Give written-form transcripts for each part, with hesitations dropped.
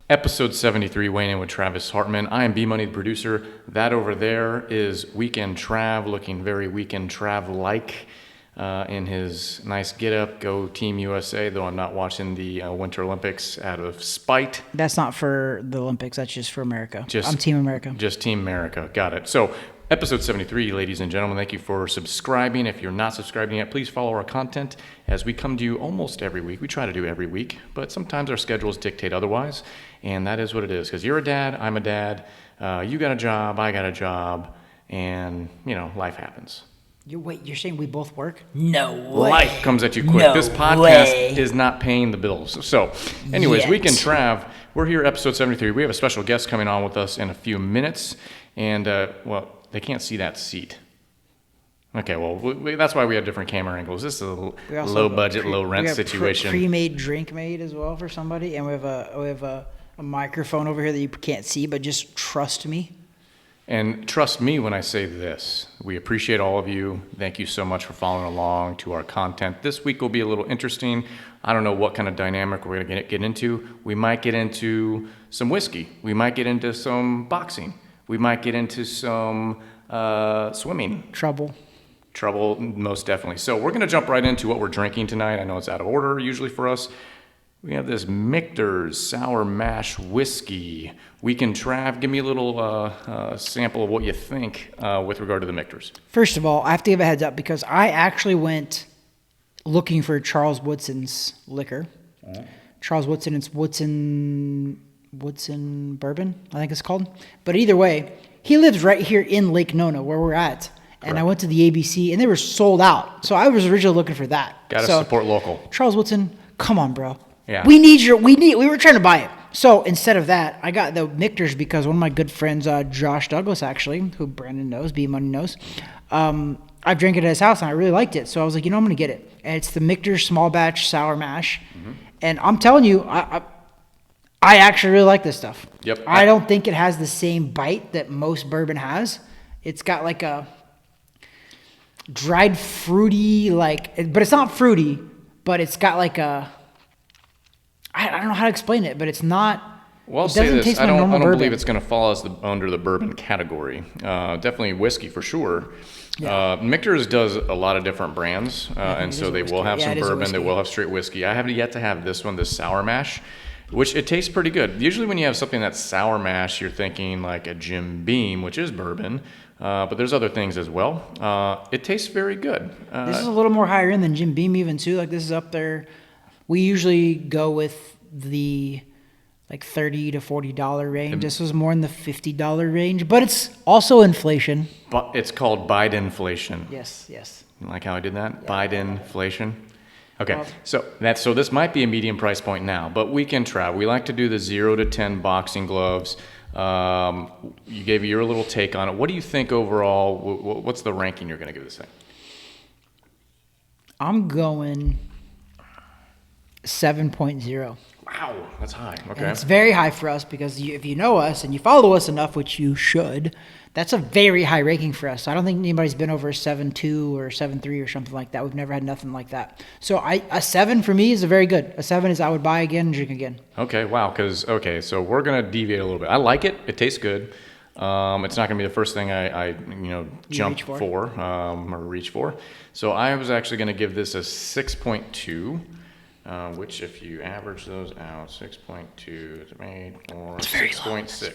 Episode 73, weighing in with Travis Hartman. I am B-Money, the producer. That over there is Weekend Trav, looking very Weekend Trav-like in his nice get-up. Go Team USA, though I'm not watching the Winter Olympics out of spite. That's not for the Olympics. That's just for America. I'm Team America. Just Team America. Got it. So episode 73, ladies and gentlemen, thank you for subscribing. If you're not subscribing yet, please follow our content as we come to you almost every week. We try to do every week, but sometimes our schedules dictate otherwise, and that is what it is. Because you're a dad, I'm a dad, you got a job, I got a job, and, life happens. You're saying we both work? No way. Life comes at you quick. This podcast is not paying the bills. So, anyways, Weekend Trav, we're here, episode 73. We have a special guest coming on with us in a few minutes, and, they can't see that seat. Okay, well, that's why we have different camera angles. This is a low budget, low rent situation. We have pre-made drink made as well for somebody, and we have a microphone over here that you can't see, but just trust me. And trust me when I say this. We appreciate all of you. Thank you so much for following along to our content. This week will be a little interesting. I don't know what kind of dynamic we're going to get into. We might get into some whiskey. We might get into some boxing. We might get into some swimming. Trouble, most definitely. So we're going to jump right into what we're drinking tonight. I know it's out of order usually for us. We have this Michter's Sour Mash Whiskey. Weekend Trav, give me a little sample of what you think with regard to the Michters. First of all, I have to give a heads up because I actually went looking for Charles Woodson's liquor. Charles Woodson, it's Woodson Bourbon, I think it's called. But either way, he lives right here in Lake Nona, where we're at. And Correct. I went to the ABC, and they were sold out. So I was originally looking for that. Got to support local. Charles Woodson, come on, bro. Yeah. We were trying to buy it. So instead of that, I got the Michter's because one of my good friends, Josh Douglas, actually, who Brandon knows, B-Money knows, I've drank it at his house, and I really liked it. So I was like, I'm going to get it. And it's the Michter's Small Batch Sour Mash. Mm-hmm. And I'm telling you, I actually really like this stuff. Yep. I don't think it has the same bite that most bourbon has. It's got like a dried fruity, but it's not fruity, but it's got like a, I don't know how to explain it, but it's not. Well, I'll say this. I don't believe it's going to fall under the bourbon category. Definitely whiskey for sure. Yeah. Michter's does a lot of different brands, and so they will have some bourbon. They will have straight whiskey. I have yet to have this one, this Sour Mash, which it tastes pretty good. Usually when you have something that's Sour Mash, you're thinking like a Jim Beam, which is bourbon, but there's other things as well. It tastes very good. This is a little more higher end than Jim Beam even too. Like this is up there. We usually go with the $30 to $40 range. This was more in the $50 range, but it's also inflation. But it's called Biden-inflation. Yes. You like how I did that? Yeah. Biden-inflation. Okay, well, so this might be a medium price point now, but Weekend Trav, we like to do the 0 to 10 boxing gloves. You gave your little take on it. What do you think overall? What's the ranking you're going to give this thing? I'm going 7.0. Wow, that's high. Okay. And it's very high for us because if you know us and you follow us enough, which you should, that's a very high ranking for us. I don't think anybody's been over a 7.2 or 7.3 or something like that. We've never had nothing like that. So a 7 for me is a very good. A 7 is I would buy again and drink again. Okay, wow. So we're going to deviate a little bit. I like it. It tastes good. It's not going to be the first thing I jump for or reach for. So I was actually going to give this a 6.2. Which, if you average those out, 6.2 is made for 6.6.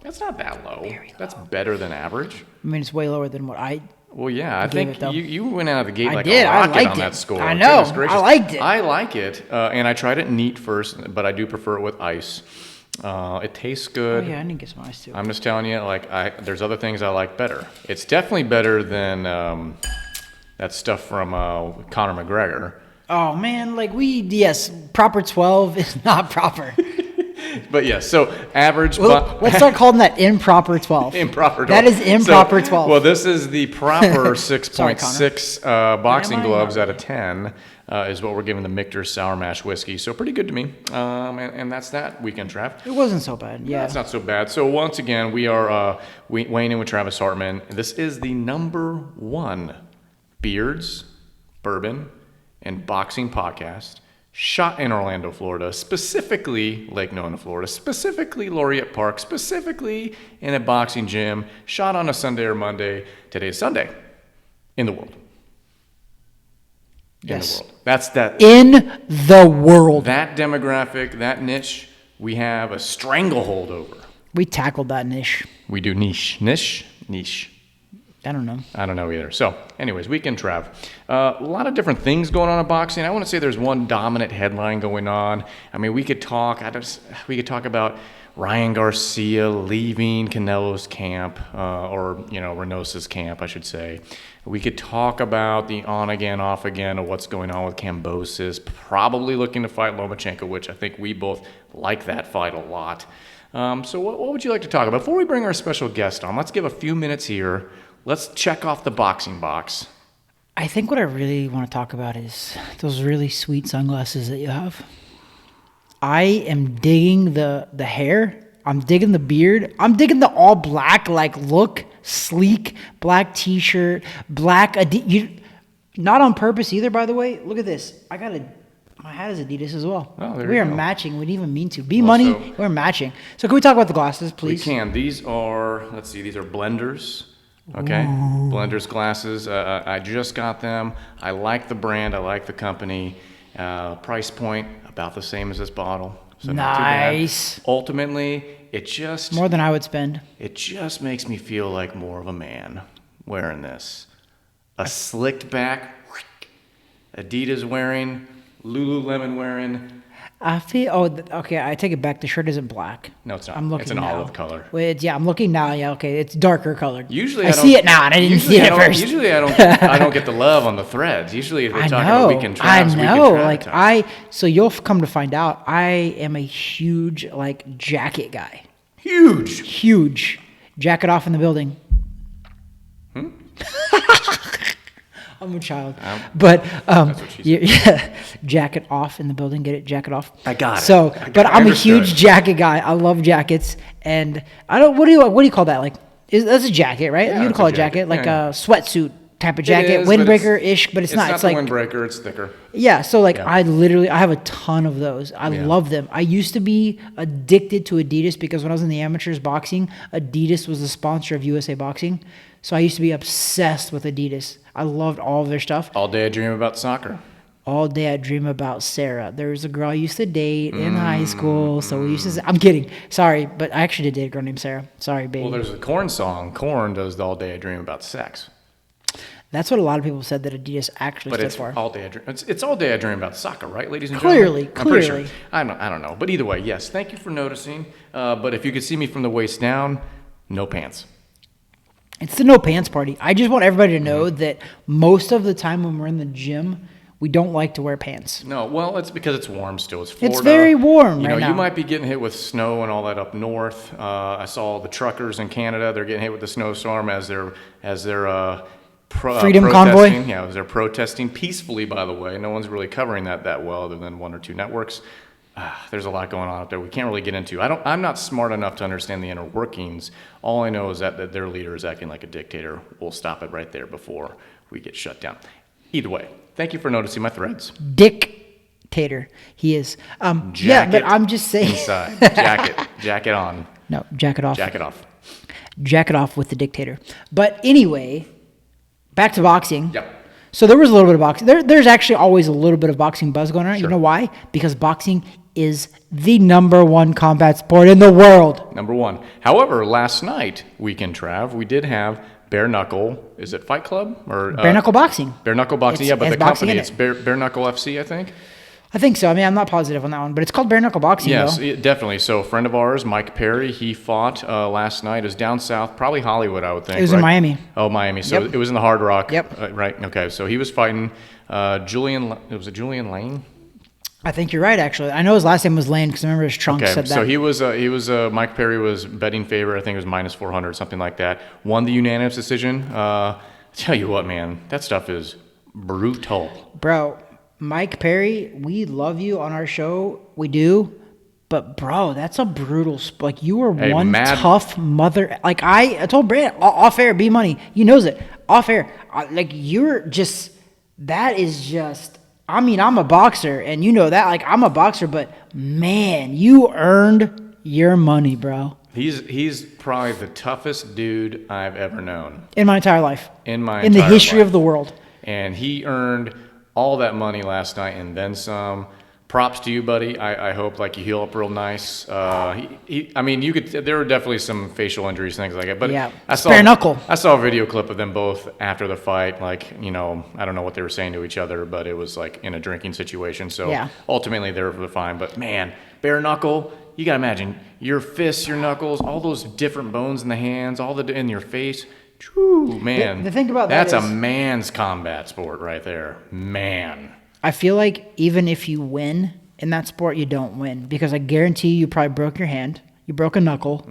That's not that low. That's better than average. I mean, it's way lower than what I. Well, yeah, I think you went out of the gate like a rocket on that score. I know. I liked it. I like it, and I tried it neat first, but I do prefer it with ice. It tastes good. Oh yeah, I need to get some ice too. I'm just telling you, there's other things I like better. It's definitely better than that stuff from Conor McGregor. Oh man, proper 12 is not proper. But yes, so average. Let's start calling that improper 12. Improper 12. That is improper 12. Well, this is the proper 6.6 boxing gloves out of 10 is what we're giving the Michter's Sour Mash Whiskey. So pretty good to me. And that's that, Weekend Trav. It wasn't so bad. Yeah, it's not so bad. So once again, we are weighing in with Travis Hartman. This is the number 1 beards, bourbon, and boxing podcast shot in Orlando, Florida, specifically Lake Nona, Florida, specifically Laureate Park, specifically in a boxing gym, shot on a Sunday or Monday. Today's Sunday in the world. Yes. In the world. That's that. In the world. That demographic, that niche, we have a stranglehold over. We tackled that niche. We do niche. Niche. I don't know. I don't know either. So, anyways, Weekend Trav. A lot of different things going on in boxing. I want to say there's one dominant headline going on. I mean, we could talk about Ryan Garcia leaving Canelo's camp, or Reynosa's camp, I should say. We could talk about the on again, off again of what's going on with Kambosos, probably looking to fight Lomachenko, which I think we both like that fight a lot. So what would you like to talk about? Before we bring our special guest on, let's give a few minutes here. Let's check off the boxing box. I think what I really want to talk about is those really sweet sunglasses that you have. I am digging the hair. I'm digging the beard. I'm digging the all black look, sleek black t-shirt, black not on purpose either, by the way. Look at this. My hat is Adidas as well. Oh, we are matching. We didn't even mean to. We're matching. So can we talk about the glasses, please? We can. These are Blenders. Okay, Ooh. Blenders glasses. I just got them. I like the brand. I like the company. Price point about the same as this bottle. So nice. Not too bad. Ultimately, it just more than I would spend. It just makes me feel like more of a man wearing this. A slicked back, Adidas wearing, Lululemon wearing. I feel. Okay. I take it back. The shirt isn't black. No, it's not. I'm looking. It's an now. olive color. Wait, yeah, I'm looking now. Yeah, okay. It's darker colored. Usually, I see it now, and I didn't see it at first. Usually, I don't get the love on the threads. Usually, if we're talking about Weekend Travs, I know. So you'll come to find out, I am a huge jacket guy. Huge. Jacket off in the building. I'm a child, but that's what she said. Yeah, jacket off in the building. Get it? Jacket off. I got it. So, I'm a huge jacket guy. I love jackets, and I don't. What do you call that? That's a jacket, right? Yeah, You'd call it a jacket, a sweatsuit type of jacket, is, windbreaker-ish, but it's not. It's not the windbreaker. It's thicker. Yeah. So I have a ton of those. I love them. I used to be addicted to Adidas because when I was in the amateurs boxing, Adidas was the sponsor of USA Boxing. So I used to be obsessed with Adidas. I loved all of their stuff. All day I dream about soccer. All day I dream about Sarah. There was a girl I used to date in high school. So we used to say, I'm kidding. Sorry, but I actually did date a girl named Sarah. Sorry, baby. Well, there's a Korn song. Korn does the All Day I Dream About Sex. That's what a lot of people said that Adidas actually stood for. But it's All Day I Dream About Soccer, right, ladies and gentlemen? Clearly. I'm pretty sure. I don't know. But either way, yes. Thank you for noticing. But if you could see me from the waist down, no pants. It's the no pants party. I just want everybody to know that most of the time when we're in the gym, we don't like to wear pants. No, well, it's because it's warm still. It's Florida. It's very warm right now. You might be getting hit with snow and all that up north. I saw the truckers in Canada. They're getting hit with the snowstorm as they're Freedom Convoy. Yeah, as they're protesting peacefully, by the way. No one's really covering that well other than one or two networks. There's a lot going on up there we can't really get into. I'm not smart enough to understand the inner workings. All I know is that their leader is acting like a dictator. We'll stop it right there before we get shut down. Either way, thank you for noticing my threads. Dictator. He is. Yeah, but I'm just saying. Inside. Jacket on. No, jacket off. Jacket off. Jacket off with the dictator. But anyway, back to boxing. Yep. So there was a little bit of boxing. There's actually always a little bit of boxing buzz going on. Sure. You know why? Because boxing is the #1 combat sport in the world. #1. However, last night, Weekend Trav, we did have Bare Knuckle. Is it Fight Club or Bare Knuckle Boxing? Bare Knuckle Boxing. But the company it's Bare Knuckle FC, I think. I think so. I mean, I'm not positive on that one, but it's called Bare Knuckle Boxing. Yes, though. Definitely. So a friend of ours, Mike Perry, he fought last night. It was down south, probably Hollywood, I would think. It was in Miami. Oh, Miami. So It was in the Hard Rock. Yep. Right. Okay. So he was fighting Julian. Was it Julian Lane? I think you're right. Actually, I know his last name was Lane because I remember his trunk said that. So he was Mike Perry was betting favorite. I think it was -400, something like that. Won the unanimous decision. Tell you what, man, that stuff is brutal. Bro, Mike Perry, we love you on our show. We do. But, bro, that's a brutal you are one tough mother. I told Brand, off air, B Money. He knows it. Off air. You're just, that is just I mean, I'm a boxer, and you know that. Like, I'm a boxer, but man, you earned your money, bro. He's probably the toughest dude I've ever known. In my entire life. In the history of the world. And he earned all that money last night and then some. Props to you, buddy. I hope like you heal up real nice. I mean, there were definitely some facial injuries, things like that. But yeah, bare knuckle. I saw a video clip of them both after the fight. Like, I don't know what they were saying to each other, but it was like in a drinking situation. So ultimately they were fine. But man, bare knuckle. You gotta imagine your fists, your knuckles, all those different bones in the hands, in your face. True, man. The thing about that that's a man's combat sport right there, man. I feel like even if you win in that sport, you don't win because I guarantee you probably broke your hand, you broke a knuckle,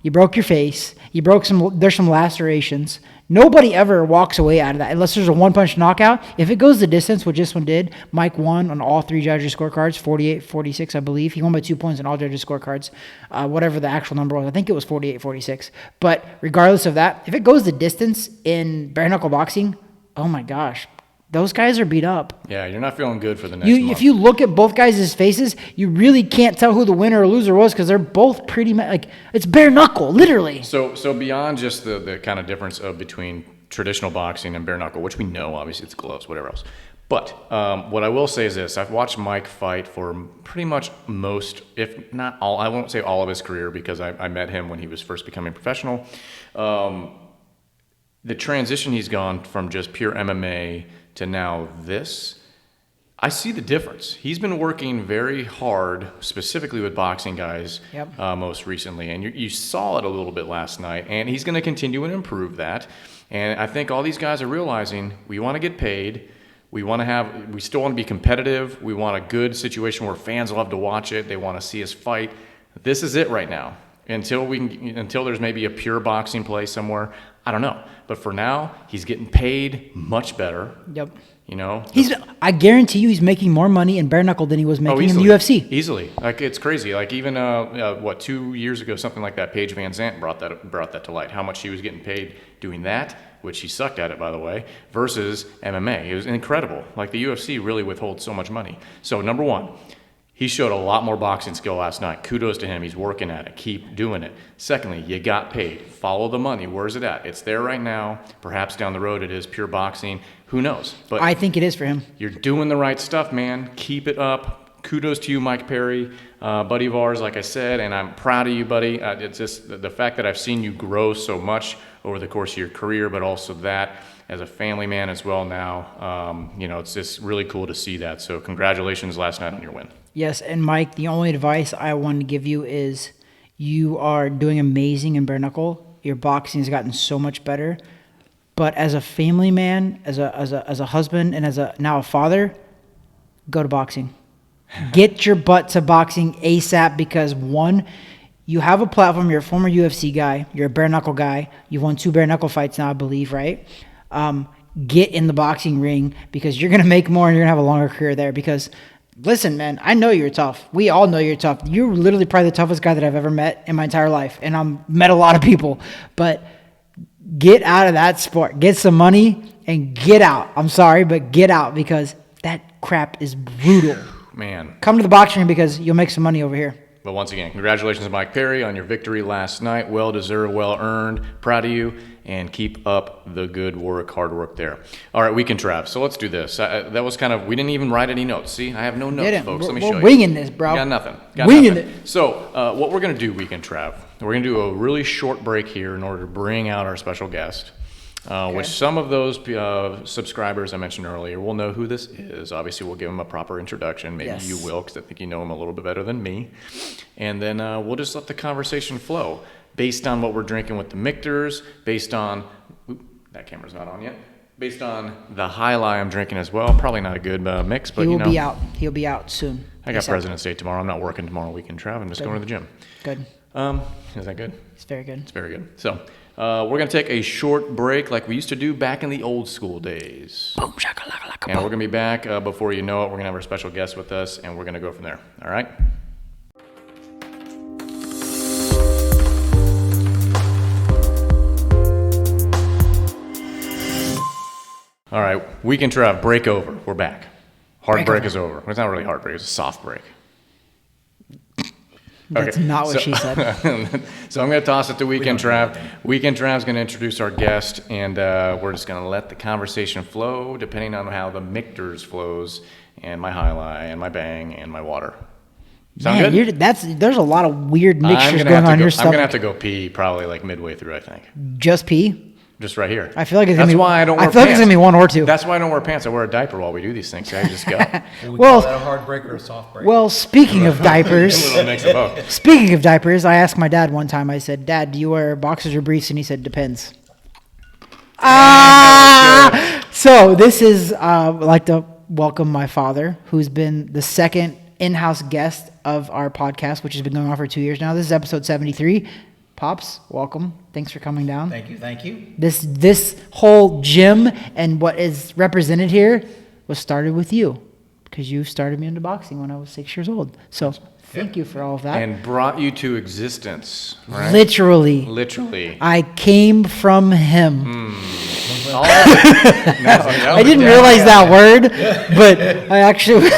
you broke your face, there's some lacerations. Nobody ever walks away out of that unless there's a one-punch knockout. If it goes the distance, which this one did, Mike won on all 3 judges' scorecards, 48-46, I believe. He won by 2 points on all judges' scorecards, whatever the actual number was. I think it was 48-46. But regardless of that, if it goes the distance in bare-knuckle boxing, oh my gosh, those guys are beat up. Yeah, you're not feeling good for the next month. If you look at both guys' faces, you really can't tell who the winner or loser was because they're both pretty much like it's bare knuckle, literally. So beyond just the kind of difference between traditional boxing and bare knuckle, which we know, obviously it's gloves, whatever else. But what I will say is this: I've watched Mike fight for pretty much most, if not all, I won't say all of his career because I met him when he was first becoming professional. The transition he's gone from just pure MMA to now this, I see the difference. He's been working very hard, specifically with boxing guys, most recently, and you saw it a little bit last night, and he's going to continue and improve that. And I think all these guys are realizing we want to get paid, we still want to be competitive, we want a good situation where fans love to watch it, they want to see us fight. This is it right now. Until there's maybe a pure boxing play somewhere, I don't know. But for now, he's getting paid much better. Yep. I guarantee you he's making more money in bare knuckle than he was making in the UFC. Easily. Like, it's crazy. Like, even 2 years ago, something like that, Paige Van Zandt brought that to light. How much she was getting paid doing that, which she sucked at it, by the way, versus MMA. It was incredible. Like, the UFC really withholds so much money. So, number one, he showed a lot more boxing skill last night. Kudos to him. He's working at it. Keep doing it. Secondly, you got paid. Follow the money. Where's it at? It's there right now. Perhaps down the road it is pure boxing. Who knows? But I think it is for him. You're doing the right stuff, man. Keep it up. Kudos to you, Mike Perry, buddy of ours, like I said, and I'm proud of you, buddy. It's just the fact that I've seen you grow so much over the course of your career, but also that as a family man as well now. It's just really cool to see that. So congratulations last night on your win. Yes, and Mike, the only advice I want to give you is you are doing amazing in bare knuckle. Your boxing has gotten so much better. But as a family man, as a husband, and now a father, go to boxing. Get your butt to boxing ASAP because one, you have a platform. You're a former UFC guy. You're a bare knuckle guy. You've won 2 bare knuckle fights now, I believe, right? Get in the boxing ring because you're going to make more and you're going to have a longer career there because listen, man, I know you're tough. We all know you're tough. You're literally probably the toughest guy that I've ever met in my entire life, and I've met a lot of people. But get out of that sport. Get some money and get out. I'm sorry, but get out because that crap is brutal. Man. Come to the boxing ring because you'll make some money over here. But once again, congratulations to Mike Perry on your victory last night. Well-deserved, well-earned. Proud of you. And keep up the good work, hard work there. All right, Weekend Trav. So let's do this. That was kind of, we didn't even write any notes. See, I have no notes, folks. Let me show you. We're winging this, bro. Got nothing. Winging it. So what we're going to do, Weekend Trav, we're going to do a really short break here in order to bring out our special guest, which some of those subscribers I mentioned earlier will know who this is. Obviously, we'll give him a proper introduction. Maybe you will, because I think you know him a little bit better than me. And then we'll just let the conversation flow. Based on what we're drinking with the Michters, based on, that camera's not on yet, based on the High Lie I'm drinking as well. Probably not a good mix, but He'll be out. He'll be out soon. I got President's Day tomorrow. I'm not working tomorrow, Weekend Trav. I'm just going to the gym. Good. Is that good? It's very good. It's very good. So we're going to take a short break like we used to do back in the old school days. Boom, shakalaka, and we're going to be back before you know it. We're going to have our special guest with us, and we're going to go from there. All right? All right, Weekend Trav, break over. We're back. Hard break is over. It's not really hard break. It's a soft break. That's not what she said. So I'm going to toss it to Weekend Trav. Weekend Trav's going to introduce our guest, and we're just going to let the conversation flow depending on how the Michters flows, and my highlight, and my bang, and my water. Sound good? There's a lot of weird mixtures going on here. I'm going to have to go pee probably like midway through, I think. Just pee? Just right here. I feel like it's going to be... why I don't wear pants. I feel like it's going to be one or two. That's why I don't wear pants. I wear a diaper while we do these things. So I just go. Well, call that a hard break or a soft break? Well, speaking of diapers... A little mix of both. Speaking of diapers, I asked my dad one time, I said, Dad, do you wear boxers or briefs? And he said, depends. So this is... I'd like to welcome my father, who's been the second in-house guest of our podcast, which has been going on for 2 years now. This is episode 73. Pops, welcome. Thanks for coming down. Thank you. This whole gym and what is represented here was started with you, because you started me into boxing when I was 6 years old. So thank you for all of that. And brought you to existence, right? Literally. I came from him. I didn't realize that word, but I actually,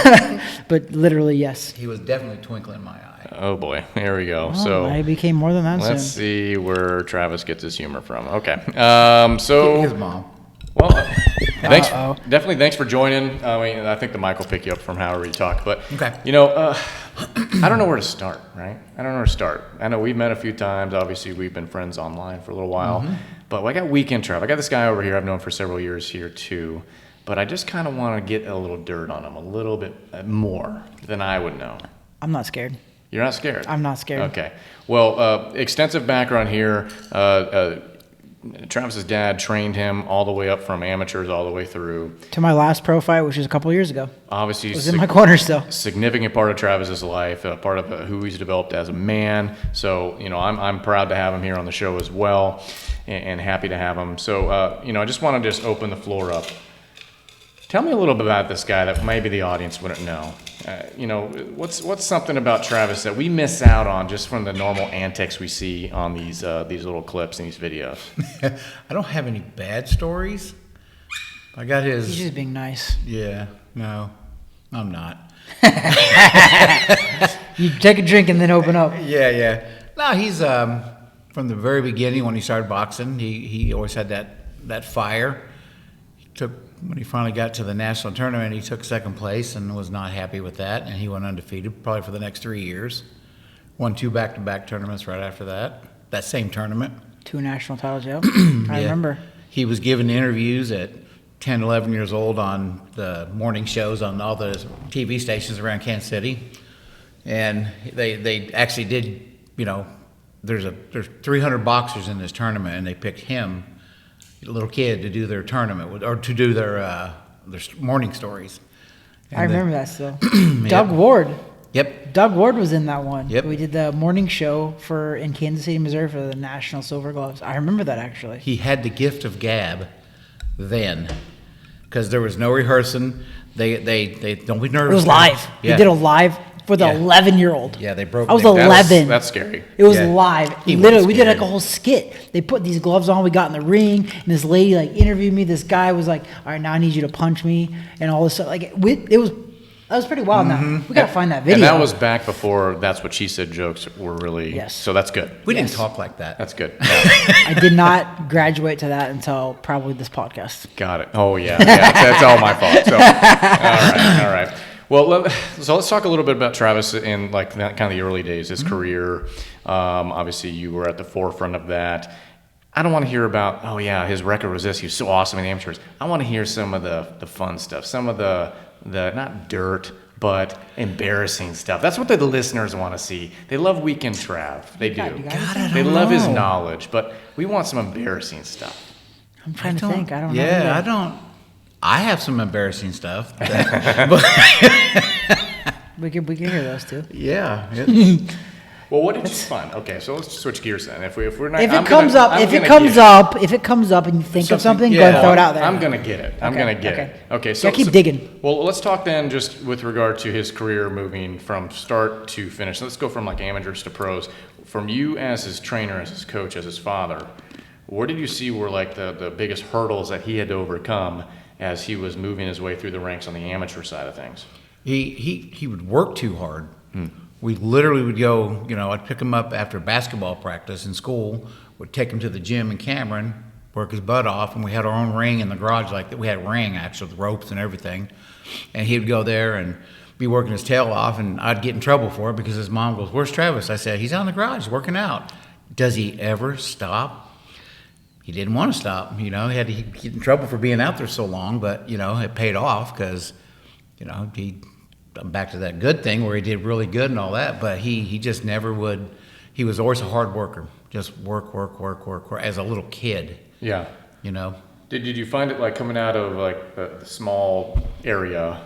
but literally, yes. He was definitely twinkling in my eye. Oh boy, here we go. Well, so I became more than that. Let's soon. see where Travis gets his humor from. Okay, so his mom. Well, definitely thanks for joining. I mean, I think the mic will pick you up from however you talk, but okay. I don't know where to start. Right? I don't know where to start. I know we've met a few times. Obviously, we've been friends online for a little while, but I got Weekend Trav. I got this guy over here I've known for several years here too. But I just kind of want to get a little dirt on him, a little bit more than I would know. I'm not scared. You're not scared? I'm not scared. Okay. Well, extensive background here. Travis's dad trained him all the way up from amateurs all the way through. To my last pro fight, which was a couple of years ago. Obviously, it was in my corner still. Significant part of Travis's life, part of who he's developed as a man. So, I'm proud to have him here on the show as well, and happy to have him. So, I just want to just open the floor up. Tell me a little bit about this guy that maybe the audience wouldn't know. What's something about Travis that we miss out on just from the normal antics we see on these little clips and these videos? I don't have any bad stories. I got his... He's just being nice. Yeah, no, I'm not. You take a drink and then open up. Yeah. No, he's from the very beginning when he started boxing, he always had that fire. When he finally got to the national tournament, he took second place and was not happy with that, and he went undefeated probably for the next 3 years. Won 2 back-to-back tournaments right after that same tournament. 2 national titles, yeah. I remember. He was given interviews at 10, 11 years old on the morning shows on all the TV stations around Kansas City. And they actually did, there's 300 boxers in this tournament, and they picked him, a little kid, to do their tournament or to do their morning stories. And I remember that still. Doug Ward. Yep. Doug Ward was in that one. Yep. We did the morning show in Kansas City, Missouri for the National Silver Gloves. I remember that actually. He had the gift of gab then, because there was no rehearsing. They don't be nervous. It was live. Yeah. He did a live for the 11-year-old. Yeah, they broke. I was 11. That's scary. It was live. Literally, we did like a whole skit. They put these gloves on. We got in the ring, and this lady interviewed me. This guy was like, "All right, now I need you to punch me," and all this stuff. That was pretty wild. Now we gotta find that video. And that was back before "That's What She Said" jokes were really. Yes. So that's good. We didn't talk like that. That's good. I did not graduate to that until probably this podcast. Got it. Oh yeah. That's all my fault. So all right. Well, so let's talk a little bit about Travis in that kind of the early days, his career. Obviously, you were at the forefront of that. I don't want to hear about, his record was this. He was so awesome in the amateurs. I want to hear some of the fun stuff, some of the not dirt, but embarrassing stuff. That's what the listeners want to see. They love Weekend Trav. They do. They love his knowledge, but we want some embarrassing stuff. I'm trying to think. I don't know. Yeah, I don't. I have some embarrassing stuff. We can hear those too. Yeah. Well, what did you find? Okay, so let's switch gears then. If we're not, if it comes up and you think of something, go ahead and throw it out there. I'm gonna get it. I'm gonna get it. Okay, so keep digging. Well, let's talk then just with regard to his career moving from start to finish. Let's go from amateurs to pros. From you as his trainer, as his coach, as his father. Where did you see were like the biggest hurdles that he had to overcome as he was moving his way through the ranks on the amateur side of things? He would work too hard. We literally would go, I'd pick him up after basketball practice in school, would take him to the gym in Cameron, work his butt off, and we had our own ring in the garage like that. We had a ring, actually, with ropes and everything. And he would go there and be working his tail off, and I'd get in trouble for it because his mom goes, "Where's Travis?" I said, "He's out in the garage working out." Does he ever stop? He didn't want to stop. He had to get in trouble for being out there so long, but, it paid off because, I'm back to that good thing where he did really good and all that, but he just never would. He was always a hard worker, just work as a little kid. Yeah. Did you find it like coming out of like the small area?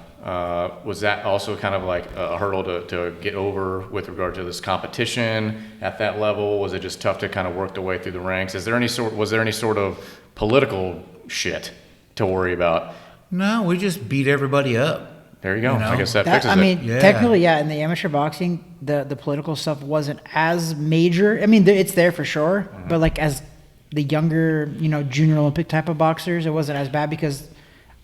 Was that also kind of like a hurdle to get over with regard to this competition at that level? Was it just tough to kind of work the way through the ranks? Was there any sort of political shit to worry about? No, we just beat everybody up. There you go. I guess that fixes it. Technically, in the amateur boxing, the political stuff wasn't as major. I mean, it's there for sure, but like as the younger, junior Olympic type of boxers, it wasn't as bad because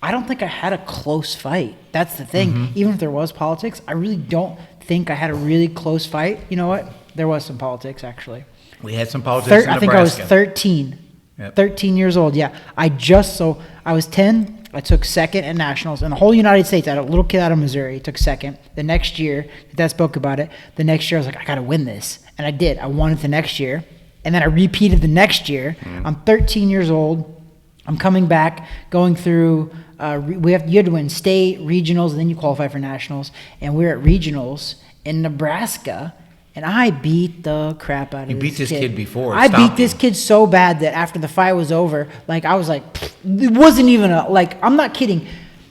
I don't think I had a close fight. That's the thing. Even if there was politics, I really don't think I had a really close fight. You know what? There was some politics, actually. We had some politics in Nebraska. I think I was 13. Yep. 13 years old, yeah. I was 10. I took second at nationals in the whole United States. I had a little kid out of Missouri. Took second. The next year, Dad spoke about it. The next year, I was like, I got to win this. And I did. I won it the next year. And then I repeated the next year. I'm 13 years old. I'm coming back, going through, you had to win state, regionals, and then you qualify for nationals. And we're at regionals in Nebraska. And I beat the crap out of this kid. You beat this kid before. I beat this kid so bad that after the fight was over, like I was like, it wasn't even I'm not kidding.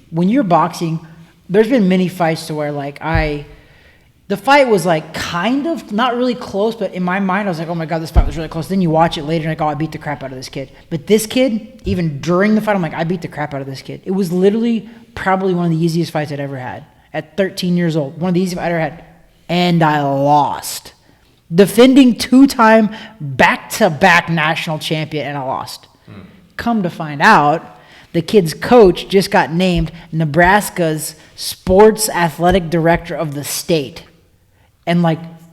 When you're boxing, there's been many fights to where the fight was like kind of not really close, but in my mind I was like, oh my God, this fight was really close. Then you watch it later and like, oh, I beat the crap out of this kid. But this kid, even during the fight, I'm like, I beat the crap out of this kid. It was literally probably one of the easiest fights I'd ever had at 13 years old. One of the easiest fights I'd ever had. And I lost. Defending 2-time back-to-back national champion, and I lost. Come to find out, the kid's coach just got named Nebraska's sports athletic director of the state. And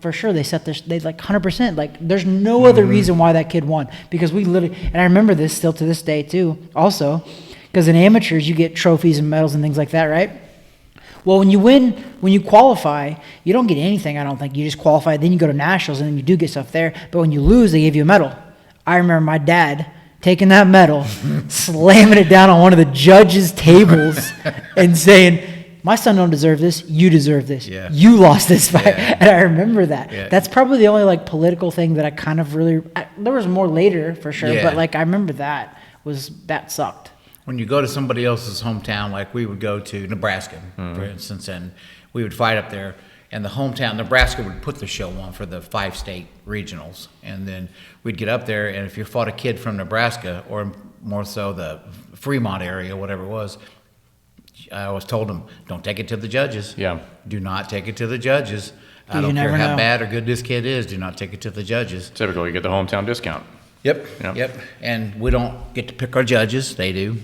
for sure, they 100%. There's no other reason why that kid won. Because we literally, and I remember this still to this day too, also, because in amateurs, you get trophies and medals and things like that, right? Well, when you qualify, you don't get anything, I don't think. You just qualify, then you go to nationals, and then you do get stuff there. But when you lose, they give you a medal. I remember my dad taking that medal, slamming it down on one of the judges' tables, and saying, my son don't deserve this, you deserve this. Yeah. You lost this fight. Yeah. And I remember that. Yeah. That's probably the only political thing that I kind of really, there was more later for sure, but I remember that sucked. When you go to somebody else's hometown, like we would go to Nebraska, for instance, and we would fight up there, and the hometown, Nebraska would put the show on for the 5-state regionals. And then we'd get up there, and if you fought a kid from Nebraska, or more so the Fremont area, whatever it was, I always told them, don't take it to the judges. Yeah. Do not take it to the judges. I don't care how bad or good this kid is, do not take it to the judges. Typical, you get the hometown discount. Yep. And we don't get to pick our judges, they do.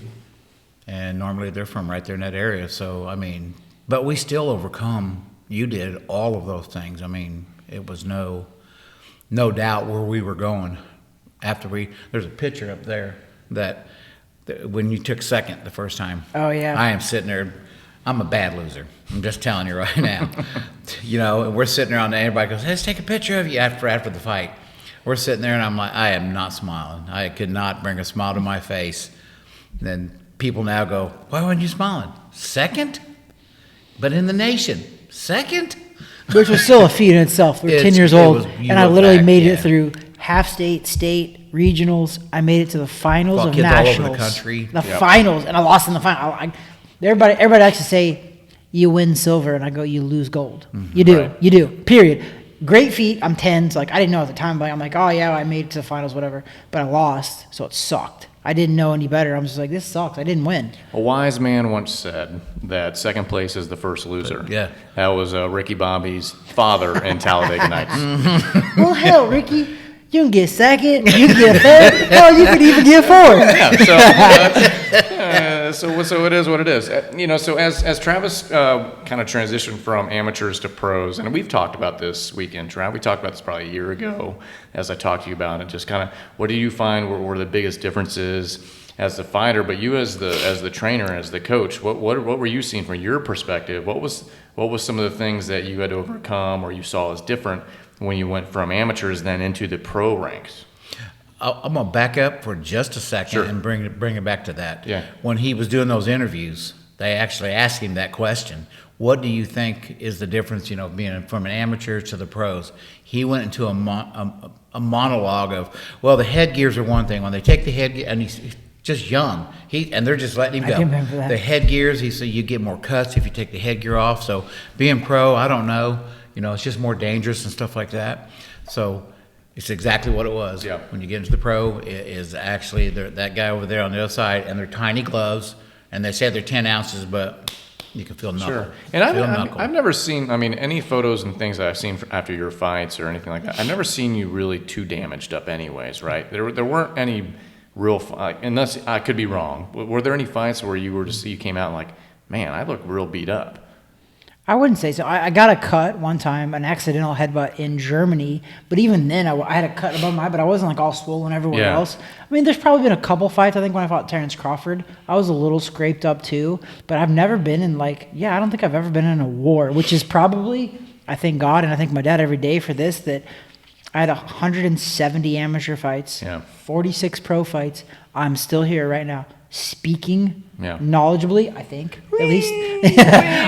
And normally they're from right there in that area. So, but we still overcome, you did, all of those things. It was no doubt where we were going. There's a picture up there that when you took second the first time. Oh, yeah. I am sitting there. I'm a bad loser. I'm just telling you right now. And we're sitting there and everybody goes, hey, let's take a picture of you after the fight. We're sitting there and I'm like, I am not smiling. I could not bring a smile to my face. And then people now go, why weren't you smiling? Second? But in the nation, second? Which was still a feat in itself. We were 10 years old, and I literally made it through half-state, state, regionals. I made it to the finals of nationals. All over the country. The finals, and I lost in the final. Everybody likes to say, you win silver, and I go, you lose gold. Mm-hmm. You do, period. Great feat. I'm 10, so I didn't know at the time, but I'm like, oh yeah, I made it to the finals, whatever. But I lost, so it sucked. I didn't know any better. I'm just like, this sucks. I didn't win. A wise man once said that second place is the first loser. Yeah. That was Ricky Bobby's father in Talladega Nights. Well, hell, Ricky, You can get second. You can get third. Hell, you can even get fourth. Yeah. So it is what it is. So as Travis kind of transitioned from amateurs to pros, and we've talked about this Weekend Trav. We talked about this probably a year ago, as I talked to you about it. Just kind of, what do you find were the biggest differences as the fighter, but you as the trainer, as the coach? What were you seeing from your perspective? What was some of the things that you had to overcome or you saw as different when you went from amateurs then into the pro ranks? I'm gonna back up for just a second and bring it back to that. Yeah. When he was doing those interviews, they actually asked him that question. What do you think is the difference, being from an amateur to the pros? He went into a monologue of, well, the headgears are one thing. When they take the headgear, and he's just young, and they're just letting him go. I remember that. The headgears, he said, you get more cuts if you take the headgear off. So being pro, I don't know. It's just more dangerous and stuff like that. So it's exactly what it was. Yeah. When you get into the pro, it is actually that guy over there on the other side, and they're tiny gloves, and they say they're 10 ounces, but you can feel knuckle. Sure. And I've never seen, any photos and things that I've seen after your fights or anything like that. I've never seen you really too damaged up anyways, right? There weren't any real, unless I could be wrong. Were there any fights where you came out like, man, I look real beat up? I wouldn't say so. I got a cut one time, an accidental headbutt in Germany, but even then I had a cut above my eye, but I wasn't like all swollen everywhere else. There's probably been a couple fights. I think when I fought Terrence Crawford, I was a little scraped up too, but I've never been in I don't think I've ever been in a war, which is probably, I thank God and I thank my dad every day for this, that I had 170 amateur fights, 46 pro fights. I'm still here right now, speaking knowledgeably, I think, at least.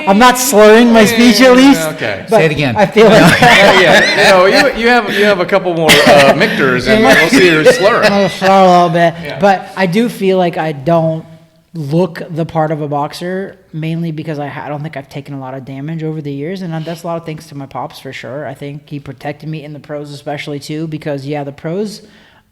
I'm not slurring my speech, at least. Okay. Say it again. I feel like you have a couple more Michters, and we'll see you slurring. I'm going to slur a little bit. Yeah. But I do feel like I don't look the part of a boxer, mainly because I don't think I've taken a lot of damage over the years, and that's a lot of thanks to my pops for sure. I think he protected me in the pros especially too, because the pros,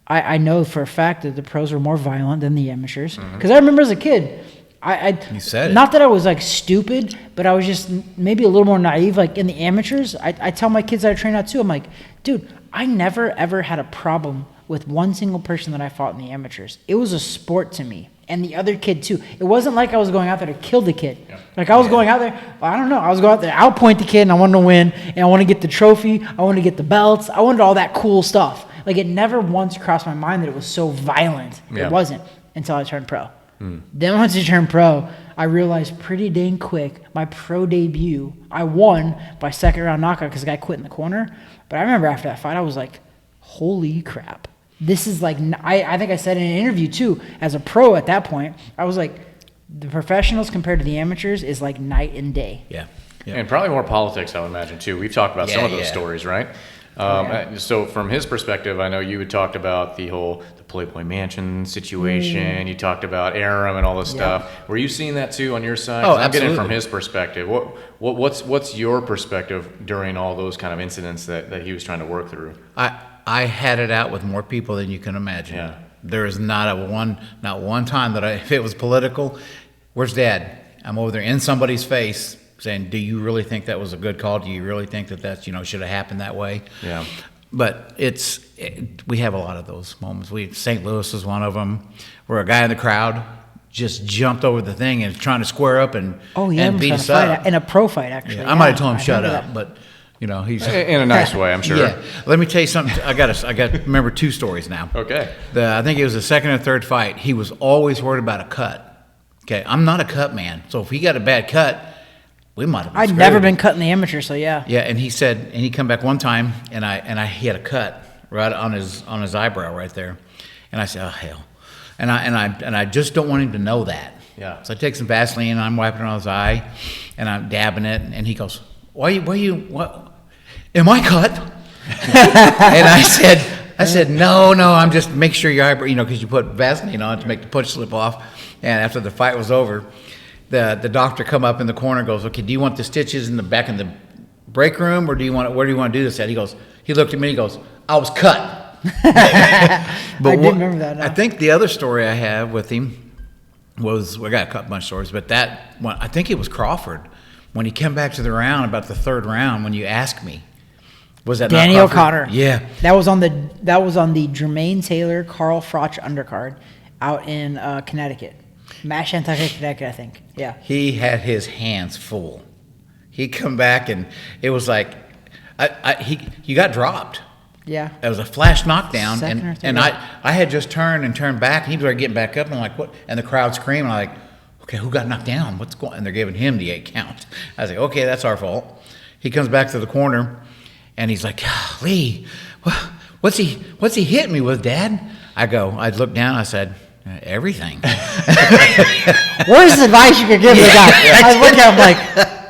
I know for a fact that the pros were more violent than the amateurs. Because I remember as a kid, You said it. Not that I was stupid, but I was just maybe a little more naive. In the amateurs, I tell my kids that I train out too, I'm like, dude, I never ever had a problem with one single person that I fought in the amateurs. It was a sport to me. And the other kid too. It wasn't like I was going out there to kill the kid. Yeah. I was going out there, I don't know, I was going out there to outpoint the kid, and I wanted to win, and I wanted to get the trophy, I wanted to get the belts, I wanted all that cool stuff. It never once crossed my mind that it was so violent. Yeah. It wasn't until I turned pro. Then once I turned pro, I realized pretty dang quick, my pro debut, I won by second round knockout because the guy quit in the corner. But I remember after that fight, I was like, holy crap. This is I think I said in an interview too, as a pro at that point, I was like, the professionals compared to the amateurs is like night and day. Yeah. And probably more politics, I would imagine too. We've talked about some of those stories, right? So from his perspective, I know you had talked about the Playboy Mansion situation. You talked about Aram and all this stuff. Were you seeing that too on your side? Oh, I'm getting it absolutely. from his perspective. What's your perspective during all those kind of incidents that he was trying to work through? I had it out with more people than you can imagine. Yeah. There is not one time that if it was political, where's Dad? I'm over there in somebody's face saying, do you really think that was a good call? Do you really think that should have happened that way? Yeah. But we have a lot of those moments. St. Louis is one of them, where a guy in the crowd just jumped over the thing and trying to square up and beat us up. In a pro fight, actually. Yeah, I might have told him shut up, but he's In a nice way, I'm sure. Yeah. Let me tell you something. I got remember two stories now. Okay. I think it was the second or third fight. He was always worried about a cut. Okay, I'm not a cut man, so if he got a bad cut, we might have been I'd never been cut in the amateur, so yeah. Yeah, and he said, and he come back one time, and he had a cut right on his eyebrow right there, and I said, oh hell, and I just don't want him to know that. Yeah. So I take some Vaseline, and I'm wiping it on his eye, and I'm dabbing it, and he goes, what? Am I cut? And I said, no, I'm just make sure your eyebrow, because you put Vaseline on to make the punch slip off. And after the fight was over, the doctor come up in the corner and goes, okay, do you want the stitches in the back in the break room, or where do you want to do this at? He looked at me, he goes, I was cut. I did remember that now. I think the other story I have with him was, we got a bunch of stories, but that one, I think it was Crawford, when he came back to the round, about the third round, when you asked me, Was that Danny not Crawford? O'Connor. Yeah. That was on the Jermaine Taylor, Carl Froch undercard out in Connecticut. Mashantucket, Connecticut, I think. Yeah. He had his hands full. He come back and it was like, he got dropped. Yeah. It was a flash knockdown, Second or third. and I had just turned back, and he was getting back up, and I'm like, what? And the crowd screaming, I'm like, okay, who got knocked down? What's going on? And they're giving him the 8 count. I was like, okay, that's our fault. He comes back to the corner, and he's like, Lee, what's he hitting me with, Dad? I looked down, I said, everything. Worst advice you could give the guy. I look at him like,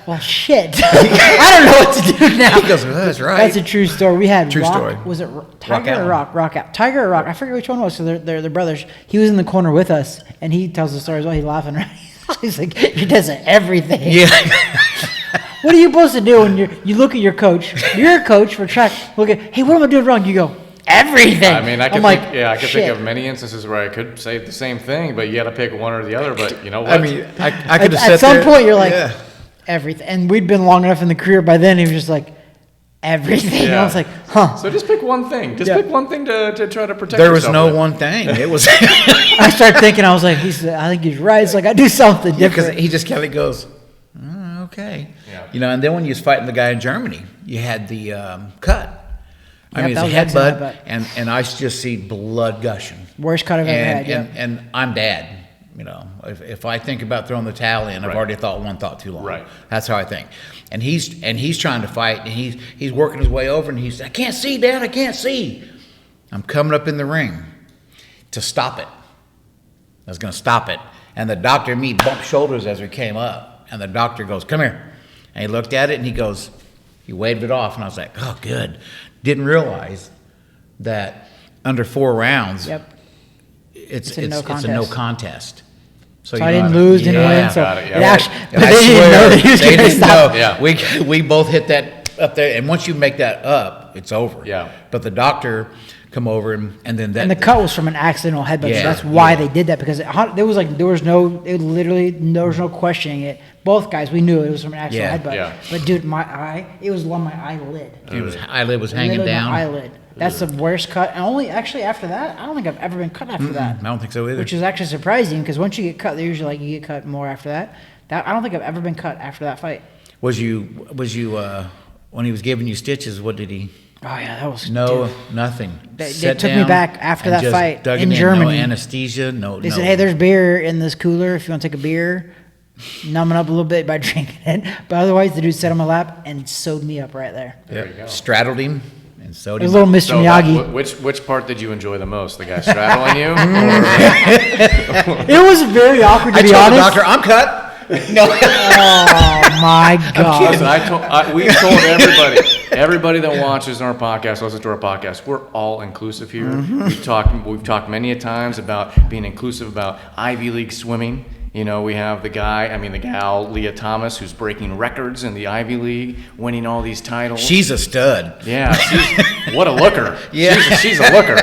well, shit. I don't know what to do now. He goes, that's right. That's a true story. We had True Rock. story. Was it Tiger Rock or Rock? Rock out. Tiger or Rock? I forget which one it was. So they're brothers. He was in the corner with us, and he tells the story as well. He's laughing. Right? He's like, he does everything. Yeah. What are you supposed to do when you look at your coach? You're a coach for track. Look at, hey, what am I doing wrong? You go, everything. I mean, I could I'm think of many instances where I could say the same thing, but you got to pick one or the other. But you know what? I mean, I could have said at some there, point you're like, yeah. everything. And we'd been long enough in the career by then. He was just like, everything. Yeah. I was like, huh. So just pick one thing. Just Yeah. pick one thing to try to protect There was yourself no with. one thing. It was I started thinking, I was like, I think he's right. It's like, I do something because different. he just kind of goes, okay. Yeah. You know, and then when you was fighting the guy in Germany, you had the cut. I Yep, mean, that it's was a excellent headbutt, and I just see blood gushing. Worst cut I've ever had, yeah. And I'm Dad. You know, if I think about throwing the towel in, I've Right. already thought one thought too long. Right. That's how I think. And he's trying to fight, and he's working his way over, and he's, I can't see, Dad, I can't see. I'm coming up in the ring to stop it. I was going to stop it, and the doctor and me bumped shoulders as we came up, and the doctor goes, "Come here," and he looked at it, and he waved it off, and I was like, "Oh, good." Didn't realize that under 4 rounds, Yep. it's a no a no contest. So you I know, didn't lose, didn't yeah. win. So Got it, yeah. it actually, And but I they didn't know that he was they going to didn't stop. know. Yeah. We both hit that up there, and once you make that up, it's over. Yeah. But the doctor come over, and then that. And the cut was from an accidental headbutt. Yeah, So that's why yeah. they did that, because there was no questioning it. Both guys, we knew it was from an accidental Yeah, headbutt. yeah. But dude, it was on my eyelid. Eyelid was hanging Literally down. my eyelid. That's the worst cut. And only actually after that, I don't think I've ever been cut after that. I don't think so either. Which is actually surprising, because once you get cut, they're usually like you get cut more after that. I don't think I've ever been cut after that fight. Was you when he was giving you stitches? What did he? Oh yeah, that was No, dude. nothing. They Sat took me down back after and that just fight dug in it Germany. No anesthesia. No. They said, hey, there's beer in this cooler if you want to take a beer. Numbing up a little bit by drinking it. But otherwise, the dude sat on my lap and sewed me up right there. There you go. Straddled him and sewed It him. was a little up. Mr. So Miyagi. which part did you enjoy the most? The guy straddling you? It was very awkward, to I be told the honest. doctor, I'm cut. No. Oh, my God. Listen, we've told everybody that watches our podcast, listens to our podcast, we're all inclusive here. Mm-hmm. We've talked many a times about being inclusive about Ivy League swimming. You know, we have the gal, Leah Thomas, who's breaking records in the Ivy League, winning all these titles. She's a stud. Yeah, what a looker. Yeah. She's a looker.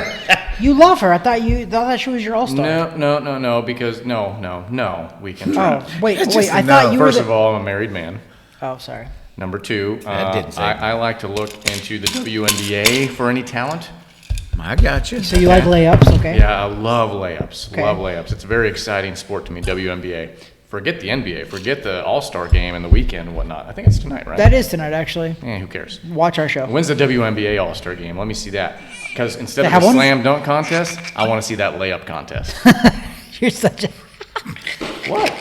You love her. I thought she was your all-star. No, because no, Weekend Trav. Oh, wait. Just I thought you were First of all, I'm a married man. Oh, sorry. Number 2, That didn't say I like to look into the WNBA for any talent. I got you. So you like layups, okay? Yeah, I love layups. Okay. Love layups. It's a very exciting sport to me, WNBA. Forget the NBA. Forget the All-Star game and the weekend and whatnot. I think it's tonight, right? That is tonight, actually. Who cares? Watch our show. When's the WNBA All-Star game? Let me see that. Because instead They of have the one? slam dunk contest, I want to see that layup contest. You're such a... What?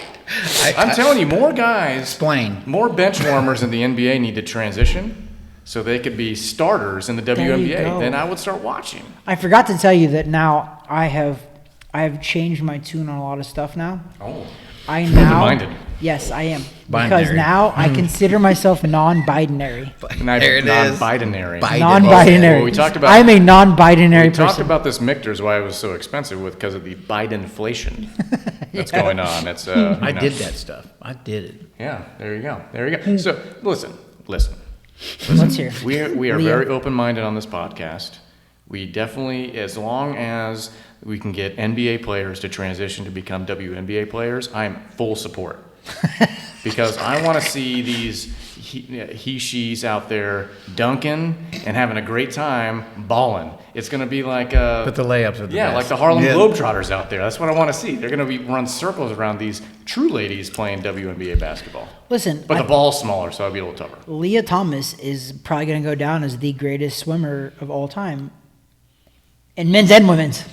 I'm telling you, more guys, Explain. more bench warmers in the NBA need to transition so they could be starters in the you WNBA. go. Then I would start watching. I forgot to tell you that now I have changed my tune on a lot of stuff now. Oh. I now... Open-minded. Yes, I am. Binary. Because now I consider myself non-binary. There it is. Non-binary. Biden. Non-binary. Well, we talked about- I'm a non-binary We talked person. about this Michter's, why it was so expensive because of the Biden-inflation that's going on. It's I did that stuff. I did it. Yeah, there you go. So listen. Let's hear. We are Leo. very open-minded on this podcast. We definitely, as long as we can get NBA players to transition to become WNBA players, I'm full support. Because I want to see these she's out there dunking and having a great time balling. It's going to be like But the layups are the best. like the Harlem Globetrotters out there. That's what I want to see. They're going to run circles around these true ladies playing WNBA basketball. Listen, But the ball's smaller, so it'll be a little tougher. Leah Thomas is probably going to go down as the greatest swimmer of all time, in men's and women's.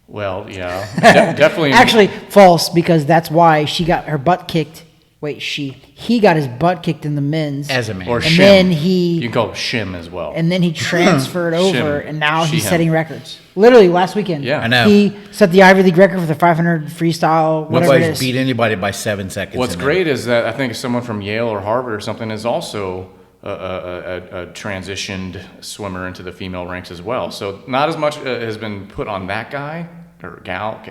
Well, yeah, definitely. Actually, false, because that's why she got her butt kicked. Wait, he got his butt kicked in the men's As a man. Or and shim. then he You can call it shim as well. and then he transferred over, Shim. and now he's She-him. setting records. Literally last weekend, Yeah. I know. he set the Ivy League record for the 500 freestyle. Whatever it Nobody's is. beat anybody by 7 seconds. What's in there. great is that I think someone from Yale or Harvard or something is also a transitioned swimmer into the female ranks as well. So not as much has been put on that guy or gal,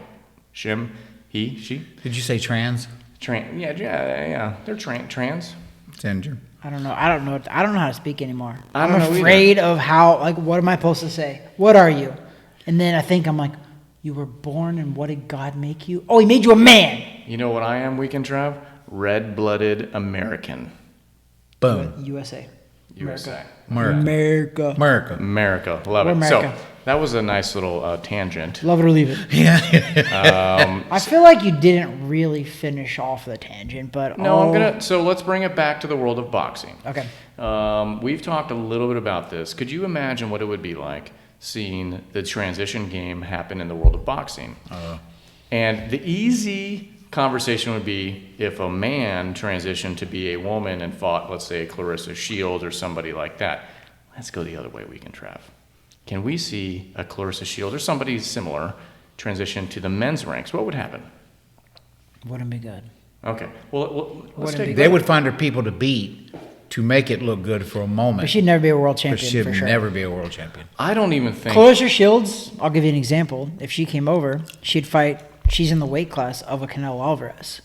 shim, he, she. Did you say trans? Yeah. They're trans. Ginger. I don't know. I don't know how to speak anymore. I don't I'm know either. afraid of how. Like, what am I supposed to say? What are you? And then I think I'm like, you were born, and what did God make you? Oh, He made you a man. You know what I am, Weekend Trav? Red-blooded American. Boom. USA. USA. America. America. Love We're it. America. So that was a nice little tangent. Love it or leave it. Yeah. I feel like you didn't really finish off the tangent, but No, so let's bring it back to the world of boxing. Okay. We've talked a little bit about this. Could you imagine what it would be like seeing the transition game happen in the world of boxing? And the easy conversation would be if a man transitioned to be a woman and fought, let's say, Clarissa Shields or somebody like that. Let's go the other way, Weekend Trav. Can we see a Clarissa Shields or somebody similar transition to the men's ranks? What would happen? Wouldn't be good. Okay. Well, let's take They would find her people to beat to make it look good for a moment. But she'd never be a world But champion she'd for sure. never be a world champion. I don't even think. Clarissa Shields, I'll give you an example. If she came over, she'd fight. She's in the weight class of a Canelo Alvarez.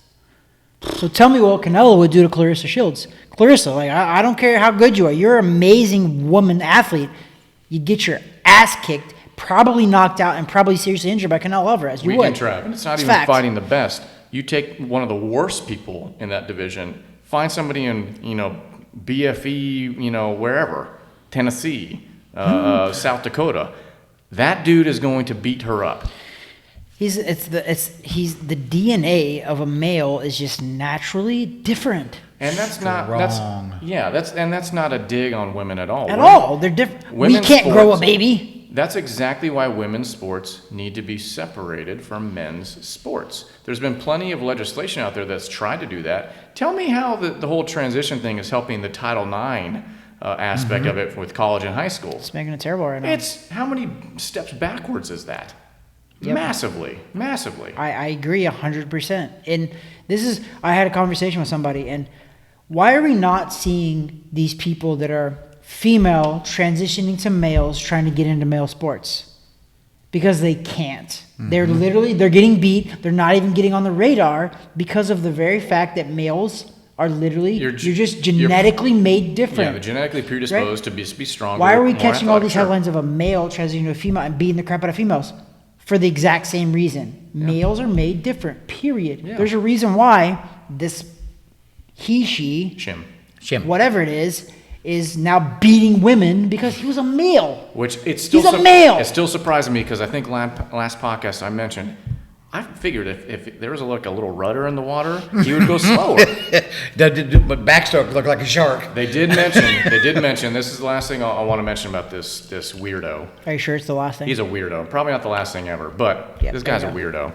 So tell me what Canelo would do to Clarissa Shields. Clarissa, like I don't care how good you are. You're an amazing woman athlete. You get your ass kicked, probably knocked out, and probably seriously injured by Canelo Alvarez. You Weekend would. Trav, and it's not It's even fact. fighting the best. You take one of the worst people in that division, find somebody in, BFE, wherever, Tennessee, South Dakota. That dude is going to beat her up. He's the DNA of a male is just naturally different. And that's not Wrong. that's not a dig on women at all. At all, they're different. We women's can't grow a sports- baby. That's exactly why women's sports need to be separated from men's sports. There's been plenty of legislation out there that's tried to do that. Tell me how the whole transition thing is helping the Title IX aspect of it with college and high school. It's making it terrible right now. It's how many steps backwards is that? Yep. Massively. I agree 100%. And I had a conversation with somebody, and why are we not seeing these people that are female transitioning to males trying to get into male sports? Because they can't. They're getting beat. They're not even getting on the radar because of the very fact that males are literally, you're just genetically made different. Yeah, they're genetically predisposed to be stronger. Why are we more catching all these athletic? headlines of a male transitioning to a female and beating the crap out of females? For the exact same reason. Males are made different, period. Yeah. There's a reason why this she, Shim. whatever it is now beating women because he was a male. Which it's still He's a male. It's still surprising me because I think last podcast I mentioned, I figured if there was a little rudder in the water, he would go slower. But backstroke looked like a shark. They did mention. This is the last thing I want to mention about this weirdo. Are you sure it's the last thing? He's a weirdo. Probably not the last thing ever, but Yeah, this there guy's a you weirdo.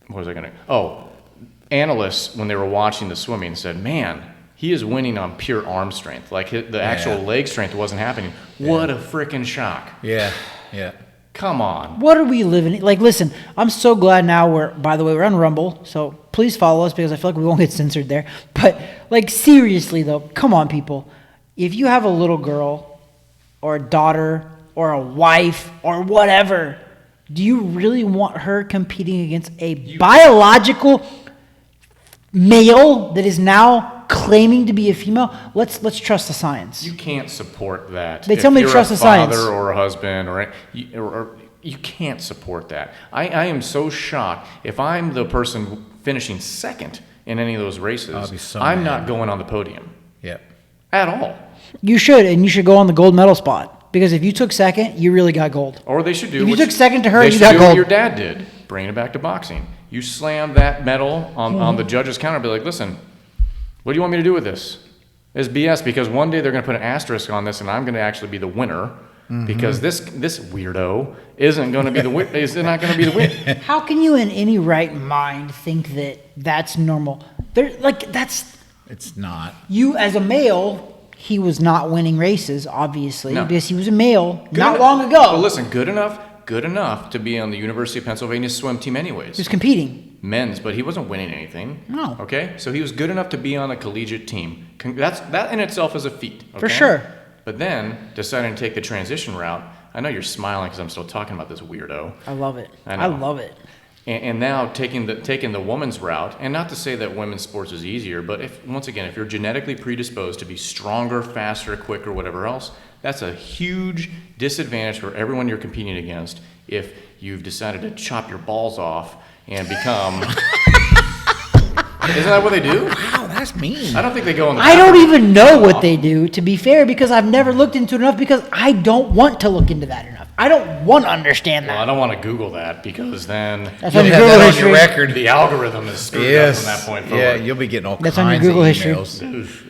What was I gonna? Oh, analysts when they were watching the swimming said, "Man, he is winning on pure arm strength. Like the actual leg strength wasn't happening. What a freaking shock! Yeah. Come on." What are we living? Like, listen, I'm so glad now by the way, we're on Rumble, so please follow us because I feel like we won't get censored there. But, like, seriously, though, come on, people. If you have a little girl or a daughter or a wife or whatever, do you really want her competing against a biological male that is now claiming to be a female? Let's trust the science. You can't support that. They tell me to trust the science. If you're a father or a husband or you can't support that. I am so shocked. If I'm the person finishing second in any of those races, I'll be so I'm mad. not going on the podium Yep. at all. You should, and you should go on the gold medal spot because if you took second, you really got gold. Or they should do. If you what took second to her, they you should got do gold. What your dad did, bringing it back to boxing. You slam that medal on the judge's counter, be like, listen, what do you want me to do with this? It's BS because one day they're going to put an asterisk on this, and I'm going to actually be the winner because this weirdo isn't going to be is not going to be the winner. How can you, in any right mind, think that that's normal? It's not. You as a male. He was not winning races, obviously, No. because he was a male Good not enough- long ago. But listen, good enough to be on the University of Pennsylvania swim team anyways. He was competing. Men's, but he wasn't winning anything. No. Okay? So he was good enough to be on a collegiate team. That in itself is a feat. Okay? For sure. But then deciding to take the transition route. I know you're smiling because I'm still talking about this weirdo. I love it. I know. I love it. And now taking the woman's route, and not to say that women's sports is easier, but if you're genetically predisposed to be stronger, faster, quicker, whatever else, that's a huge disadvantage for everyone you're competing against if you've decided to chop your balls off and become... Isn't that what they do? Wow, that's mean. I don't think they go on the I don't bathroom. even know what they do, to be fair, because I've never looked into it enough because I don't want to look into that enough. I don't want to understand Well, I that. don't want to Google that because then That's You'll on your have Google that on history. your record. the algorithm is screwed up from that point forward. Yeah, you'll be getting all That's on kinds your Google of history.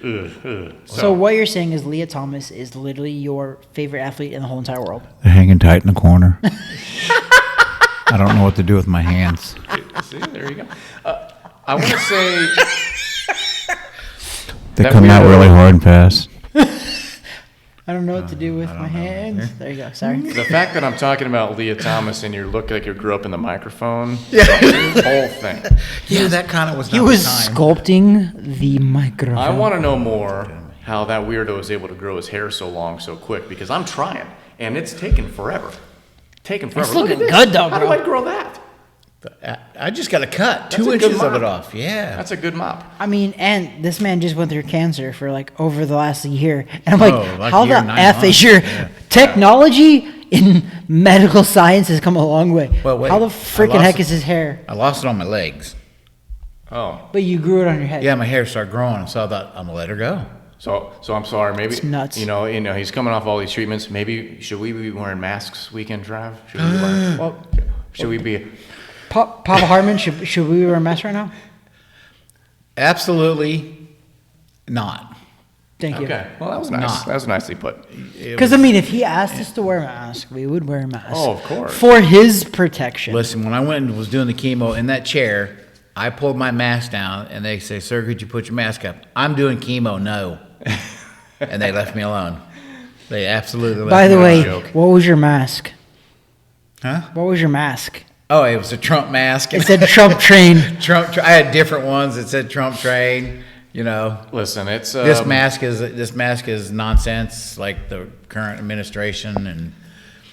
emails. So what you're saying is Leah Thomas is literally your favorite athlete in the whole entire world. They're hanging tight in the corner. I don't know what to do with my hands. See, there you go. I want to say... They That come out weirdo- really hard and fast. I don't know what to do with my hands. There you go. Sorry. The fact that I'm talking about Leah Thomas and you look like you grew up in the microphone, the whole thing. Yeah, that kind of was He not was the time. sculpting the microphone. I want to know more how that weirdo is able to grow his hair so long so quick because I'm trying and it's taken forever. Look at looking this. good, though, How do bro. I grow that? I just got to cut That's 2 a good inches of mop. it off. Yeah. That's a good mop. I mean, and this man just went through cancer for like over the last year. And I'm like, like how a year the and 9 F is months. your Yeah. technology in medical science has come a long way. Well, wait, how the I freaking lost heck it. is his hair? I lost it on my legs. Oh, But you grew it on your head. Yeah, my hair started growing, so I thought I'm gonna let her go. so I'm sorry. Maybe It's nuts. You know, he's coming off all these treatments. Maybe should we be wearing masks? Weekend Trav? Should we be? Papa Hartman, should we wear a mask right now? Absolutely not. Thank you. Okay. Well, that was nice. Not. That was nicely put. Because, I mean, if he asked us to wear a mask, we would wear a mask. Oh, of course. For his protection. Listen, when I went and was doing the chemo in that chair, I pulled my mask down, and they say, "Sir, could you put your mask up?" I'm doing chemo, no. And they left me alone. They absolutely left By me the alone. way, joke. what was your mask? Huh? What was your mask? Oh, it was a Trump mask. It said Trump train. I had different ones that said Trump train. You know, Listen, it's this mask is nonsense. Like the current administration, and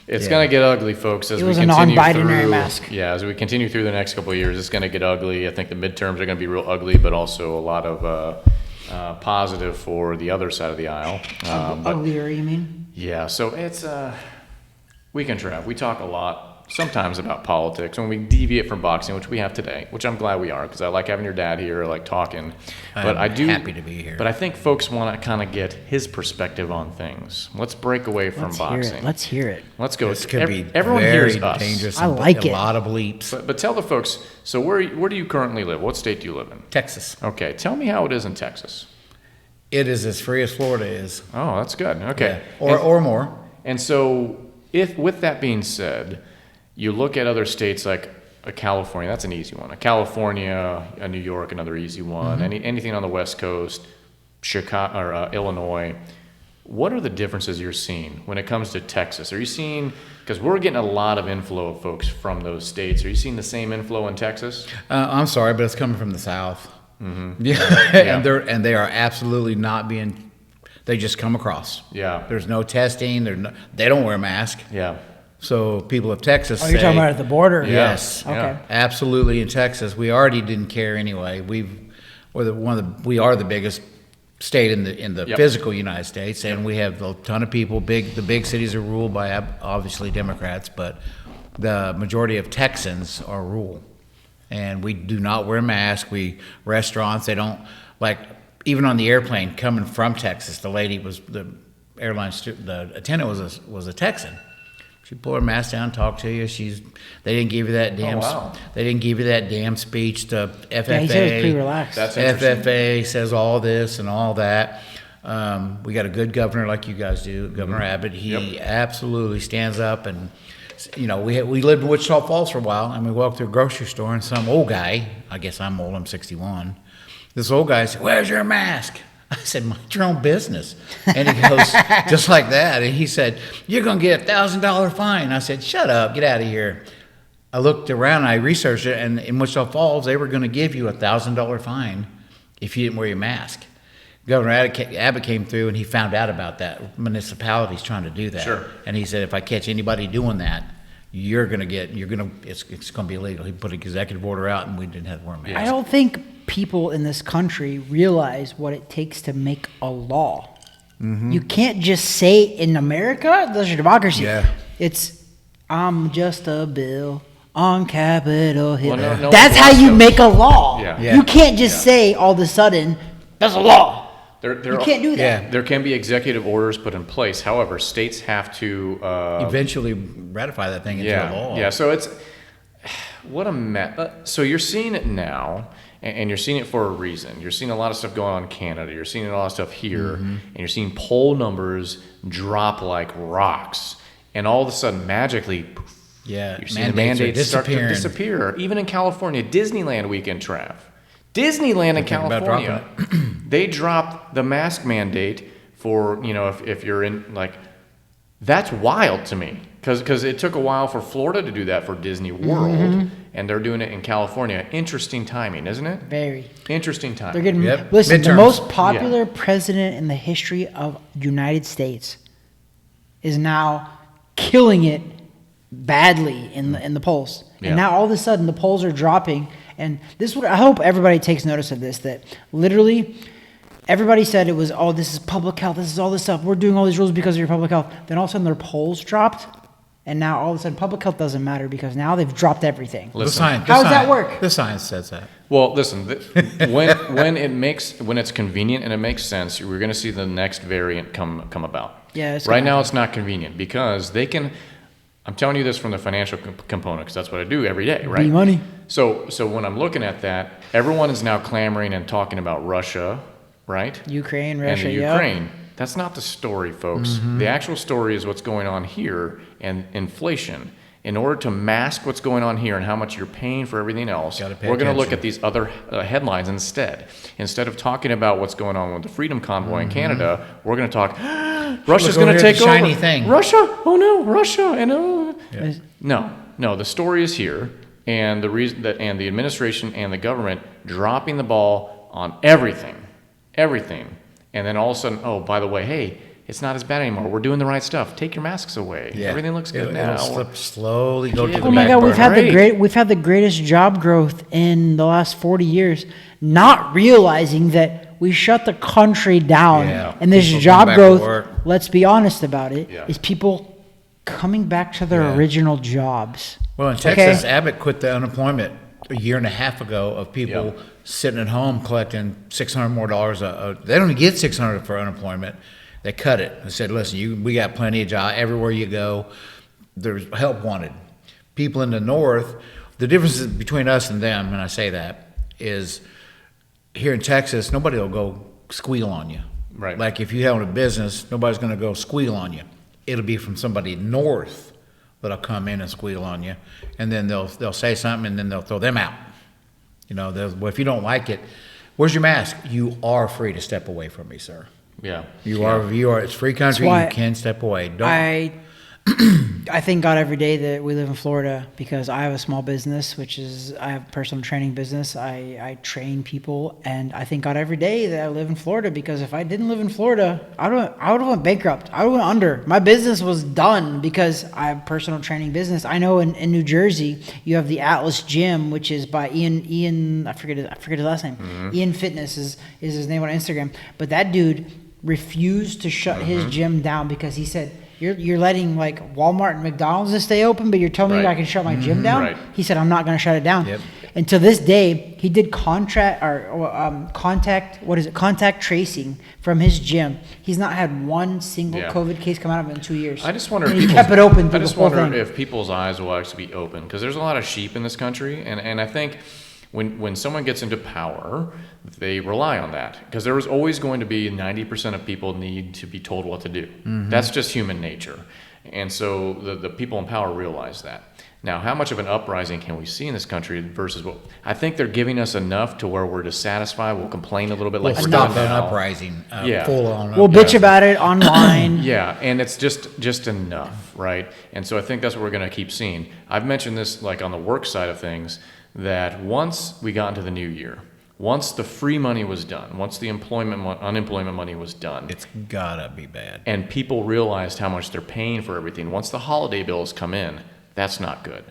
It's Yeah. going to get ugly, folks, as It we was a continue non-binary through. mask. Yeah, as we continue through the next couple of years, it's going to get ugly. I think the midterms are going to be real ugly, but also a lot of positive for the other side of the aisle. But Uglier, you mean? yeah, so it's Weekend Trav. We talk a lot sometimes about politics when we deviate from boxing, which we have today, which I'm glad we are because I like having your dad here, I like talking. But I'm I do happy to be here. But I think folks want to kind of get his perspective on things. Let's break away from Let's hear boxing. it. Let's hear it. Let's go. this could be Everyone very hears us. dangerous. I and like a it. lot of bleeps. But tell the folks. So where do you currently live? What state do you live in? Texas. Okay, tell me how it is in Texas. It is as free as Florida is. Oh, that's good. Okay, Yeah. Or more. And so, if with that being said, you look at other states like a California, that's an easy one. A California, a New York, another easy one. Anything on the West Coast, Chicago or Illinois. What are the differences you're seeing when it comes to Texas? Are you seeing, because we're getting a lot of inflow of folks from those states. Are you seeing the same inflow in Texas? I'm sorry, but it's coming from the South. Mm-hmm. Yeah, and they are absolutely not being. They just come across. Yeah. There's no testing. They don't wear a mask. Yeah. So people of Texas Oh, say, you're talking about at the border? Yes. Okay. Yeah. Absolutely, in Texas, we already didn't care anyway. We are the biggest state in the Yep. physical United States, and we have a ton of people. The big cities are ruled by obviously Democrats, but the majority of Texans are rural, and we do not wear masks. Restaurants, they don't, like, even on the airplane coming from Texas, the attendant was a Texan. She pulled her mask down, talked to you. They didn't give you that damn. They didn't give you that damn speech. The FFA. Yeah, he said it was pretty relaxed. That's FFA says all this and all that. We got a good governor like you guys do, Governor Abbott. He absolutely stands up, and we lived in Wichita Falls for a while, and we walked through a grocery store, and some old guy, I guess I'm old, I'm 61. This old guy said, "Where's your mask?" I said, "Mind your own business." And he goes, just like that. And he said, "You're going to get a $1,000 fine." I said, "Shut up, get out of here." I looked around, I researched it, and in Wichita Falls, they were going to give you a $1,000 fine if you didn't wear your mask. Governor Abbott came through, and he found out about that. Municipalities trying to do that. Sure. And he said, if I catch anybody doing that, it's going to be illegal. He put an executive order out, and we didn't have to wear masks. I don't think people in this country realize what it takes to make a law. You can't just say in America, that's your democracy. Yeah. It's, I'm just a bill on Capitol Hill. Well, no that's how you those. make a law. Yeah. You can't just say all of a sudden, that's a law. You can't do that. Yeah. There can be executive orders put in place. However, states have to eventually ratify that thing into a law. Yeah, so it's what a mess. So you're seeing it now, and you're seeing it for a reason. You're seeing a lot of stuff going on in Canada. You're seeing a lot of stuff here, and you're seeing poll numbers drop like rocks, and all of a sudden, magically, poof, you're seeing the mandates start to disappear. Even in California, Disneyland Weekend Trav. Disneyland in California, they dropped the mask mandate for, if you're in, like, that's wild to me. Because it took a while for Florida to do that for Disney World, and they're doing it in California. Interesting timing, isn't it? Very. Interesting timing. They're getting, Yep. listen, Midterms. the most popular president in the history of the United States is now killing it badly in the polls. Yeah. And now all of a sudden the polls are dropping. And this is what I hope everybody takes notice of this, that literally everybody said it was, oh, this is public health, this is all this stuff, we're doing all these rules because of your public health. Then all of a sudden their polls dropped, and now all of a sudden public health doesn't matter because now they've dropped everything. The science, How does that work? The science says that. Well, listen, when it's convenient and it makes sense, we're going to see the next variant come about. Yeah, it's right gonna now happen. it's not convenient because they can. I'm telling you this from the financial component because that's what I do every day, right? money. So when I'm looking at that, everyone is now clamoring and talking about Russia, right? Ukraine, Russia, and the Ukraine. That's not the story, folks. The actual story is what's going on here and inflation. In order to mask what's going on here and how much you're paying for everything else, we're going to look at these other headlines instead. Instead of talking about what's going on with the Freedom Convoy in Canada, we're going to talk, Russia's going to take over. Shiny thing. Russia? Oh no, Russia. And no, the story is here. And the reason that, and the administration and the government dropping the ball on everything. And then all of a sudden, oh, by the way, hey, it's not as bad anymore. We're doing the right stuff. Take your masks away. Yeah. Everything looks good now. It'll slip slowly go to the Oh my back God, burner. we've had the greatest job growth in the last 40 years, not realizing that we shut the country down. Yeah. And this People job come back to work. growth, let's be honest about it, Yeah. is people coming back to their Yeah. original jobs. Well, in Texas, Abbott quit the unemployment a year and a half ago of people sitting at home collecting $600 more. They don't even get $600 for unemployment. They cut it. They said, listen, we got plenty of jobs. Everywhere you go, there's help wanted. People in the north, the difference between us and them, and I say that, is here in Texas, nobody will go squeal on you. Right. Like if you have a business, nobody's going to go squeal on you. It'll be from somebody north that'll come in and squeal on you, and then they'll say something, and then they'll throw them out. Well, if you don't like it, where's your mask? You are free to step away from me, sir. Yeah. You are. It's a free country. why You can step away. I thank God every day that we live in Florida because I have a small business, I have a personal training business. I train people, and I thank God every day that I live in Florida because if I didn't live in Florida, I would have went bankrupt. I would have went under. My business was done because I have a personal training business. I know in New Jersey you have the Atlas Gym, which is by Ian. I forget his last name. Ian Fitness is his name on Instagram. But that dude refused to shut his gym down because he said you're letting like Walmart and McDonald's to stay open, but you're telling me Right. I can shut my gym down. Right. He said, I'm not going to shut it down. Yep. And to this day, he did contact tracing from his gym. He's not had one single Yeah. COVID case come out of it in 2 years. I just wonder And if he people's- kept it open I through just the whole wonder thing. if people's eyes will actually be open, because there's a lot of sheep in this country, and I think when someone gets into power, they rely on that, because there is always going to be 90% of people need to be told what to do. That's just human nature, and so the people in power realize that. Now, how much of an uprising can we see in this country versus what I think they're giving us enough to where we're dissatisfied. We'll complain a little bit like We'll we're stop doing an now. uprising. Yeah. Full on. We'll bitch about it online. Yeah, and it's just enough, right? And so I think that's what we're going to keep seeing. I've mentioned this like on the work side of things, that once we got into the new year, once the free money was done, once the unemployment money was done, It's gotta be bad. and people realized how much they're paying for everything, once the holiday bills come in, that's not good.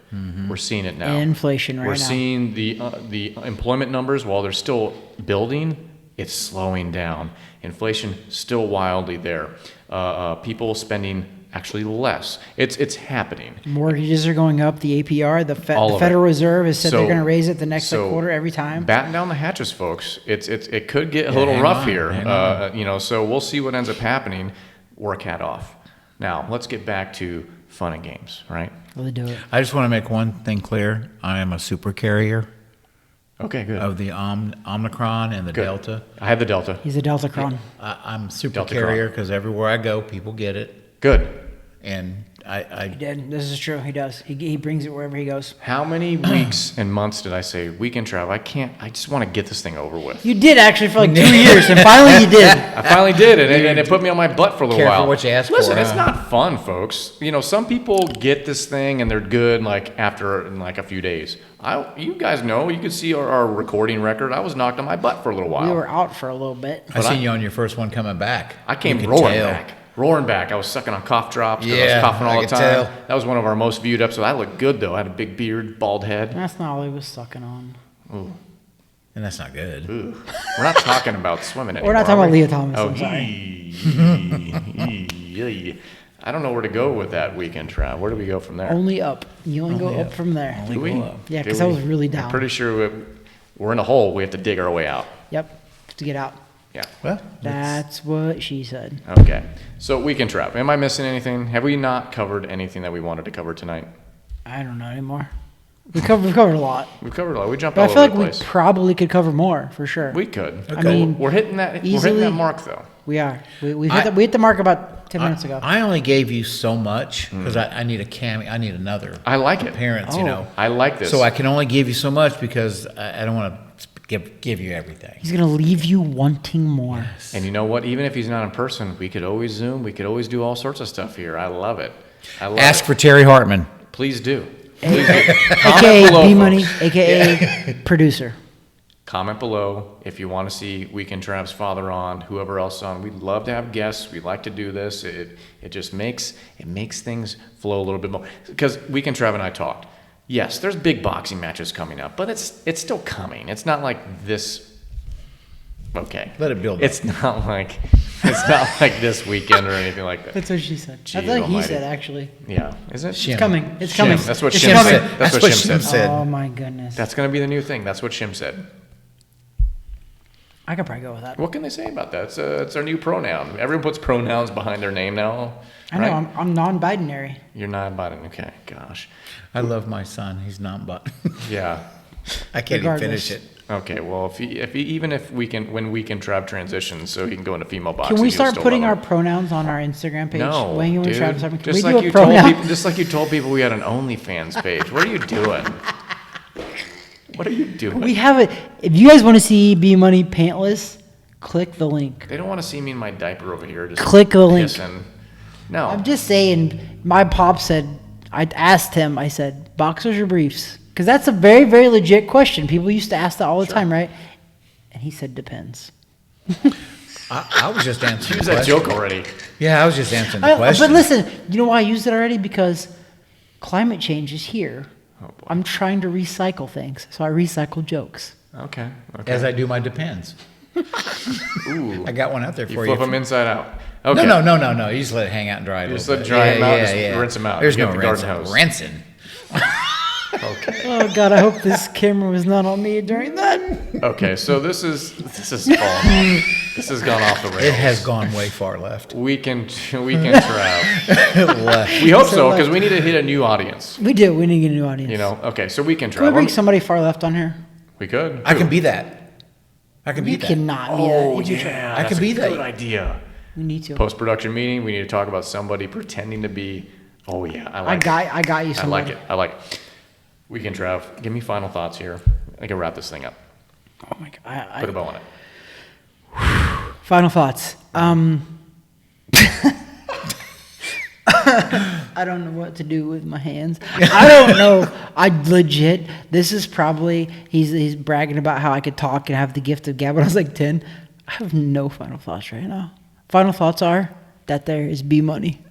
We're seeing it now. Inflation right We're now. seeing the employment numbers, while they're still building, it's slowing down. Inflation still wildly there. People spending actually less. It's happening. Mortgages are going up. The APR, the All the of Federal it. Reserve has said So- they're going to raise it the next like, so quarter every time. Batten down the hatches, folks. It could get a little hang rough on, here. hang on. So we'll see what ends up happening. Work hat off. Now let's get back to fun and games, right? Will they do it? I just want to make one thing clear. I am a super carrier Okay, good. of the Omicron and the Good. Delta. I had the Delta. He's a Deltacron. I'm super Delta carrier because everywhere I go, people get it. Good. And I He did. This is true. He does. He brings it wherever he goes. How many weeks and months did I say Weekend Trav? I just want to get this thing over with. You did actually for like 2 years, and finally you did. I finally did it, and it put me on my butt for a little Careful while. what you ask for, Listen, it's huh? not fun, folks. Some people get this thing and they're good like after like a few days. You guys know, you could see our recording record. I was knocked on my butt for a little while. We were out for a little bit. I seen you on your first one coming back. I came You could roaring tell. back. Roaring back. I was sucking on cough drops. 'Cause I Yeah, was coughing all I the could time. tell. That was one of our most viewed episodes. I looked good though. I had a big beard, bald head. That's not all he was sucking on. And that's not good. Ooh. We're not talking about swimming anymore. We're not talking are about we? Leah Thomas. Oh, I'm sorry. I don't know where to go with that Weekend Trav. Where do we go from there? Only up. You only go Only up up. from there. Only Do we? go up. Yeah, Do 'cause I we? was really I'm down. pretty sure we're in a hole. We have to dig our way out. Yep. To get out. Yeah. Well, That's what she said. Okay. So Weekend Trav. Am I missing anything? Have we not covered anything that we wanted to cover tonight? I don't know anymore. We've covered a lot. We've covered a lot. We jumped But all I feel over like the we place. probably could cover more for sure. We could. I mean, we're hitting that. We're hitting easily- that mark though. We are. We I- hit the mark about 10 minutes ago. I only gave you so much because I need a cameo. I need another I like it. appearance, Oh. I like this. So I can only give you so much because I don't want to give you everything. He's going to leave you wanting more. And you know what? Even if he's not in person, we could always Zoom. We could always do all sorts of stuff here. I love it. I love Ask it. for Terry Hartman. Please do. Please do. Comment AKA below, B-Money, folks. AKA producer. Comment below if you want to see Weekend Trav's father on, whoever else on. We'd love to have guests. We like to do this. It just makes things flow a little bit more. Because Weekend Trav and I talked. Yes, there's big boxing matches coming up, but it's still coming. It's not like this. Okay. Let it build up. It's not like this weekend or anything like that. That's what she said. Jeez That's what he almighty. said, actually. Yeah, is it? Shim. It's coming. It's Shim. coming. That's what It's Shim coming. said. That's what Shim said. Oh, my goodness. That's going to be the new thing. That's what Shim said. I could probably go with that. What can they say about that? It's our new pronoun. Everyone puts pronouns behind their name now. I know. right? I'm non-binary. You're not Biden. Okay, gosh. I love my son. He's not, but Yeah. I can't Regardless. even finish it. Okay. Well, when Weekend Trav transitions, so he can go into female boxing. Can we you'll start still putting love our him. pronouns on our Instagram page? No, Weighing in with dude. Travis Hartman. Can Just we like do you a told pronoun? people. Just like you told people we had an OnlyFans page. What are you doing? What are you doing? We have it. If you guys want to see B-Money pantless, click the link. They don't want to see me in my diaper over here. Just Click the link. pissing. No. I'm just saying, my pop said, I asked him, I said, boxers or briefs? Because that's a very, very legit question. People used to ask that all the time, right? And he said, depends. I was just answering Use the that question. joke already. Yeah, I was just answering the question. But listen, you know why I used it already? Because climate change is here. Oh, boy. I'm trying to recycle things, so I recycle jokes. Okay. Okay. As I do my depends. Ooh. I got one out there You for flip you. them inside out. Okay. No. You just let it hang out and dry. You just let it dry them out. Just rinse them out. There's You no get the garden hose. rinsing. Okay. Oh God, I hope this camera was not on me during that. Okay, so this is falling. This has gone off the rails. It has gone way far left. Weekend Trav. Left. We hope so, because we need to hit a new audience. We do. We need to get a new audience. You know. Okay, so Weekend Can we Trav. bring somebody far left on here? We could. I can be that. I can be You that. cannot be Oh that. yeah, I that's can be a that. good idea. We need to. Post-production meeting. We need to talk about somebody pretending to be. Oh yeah, I got you. I like it. I like it. Weekend Trav. Give me final thoughts here. I can wrap this thing up. Oh my God. Put a bow on it. Final thoughts. I don't know what to do with my hands. I don't know. I legit. This is probably he's bragging about how I could talk and have the gift of gab when I was like 10. I have no final thoughts right now. Final thoughts are that there is B money.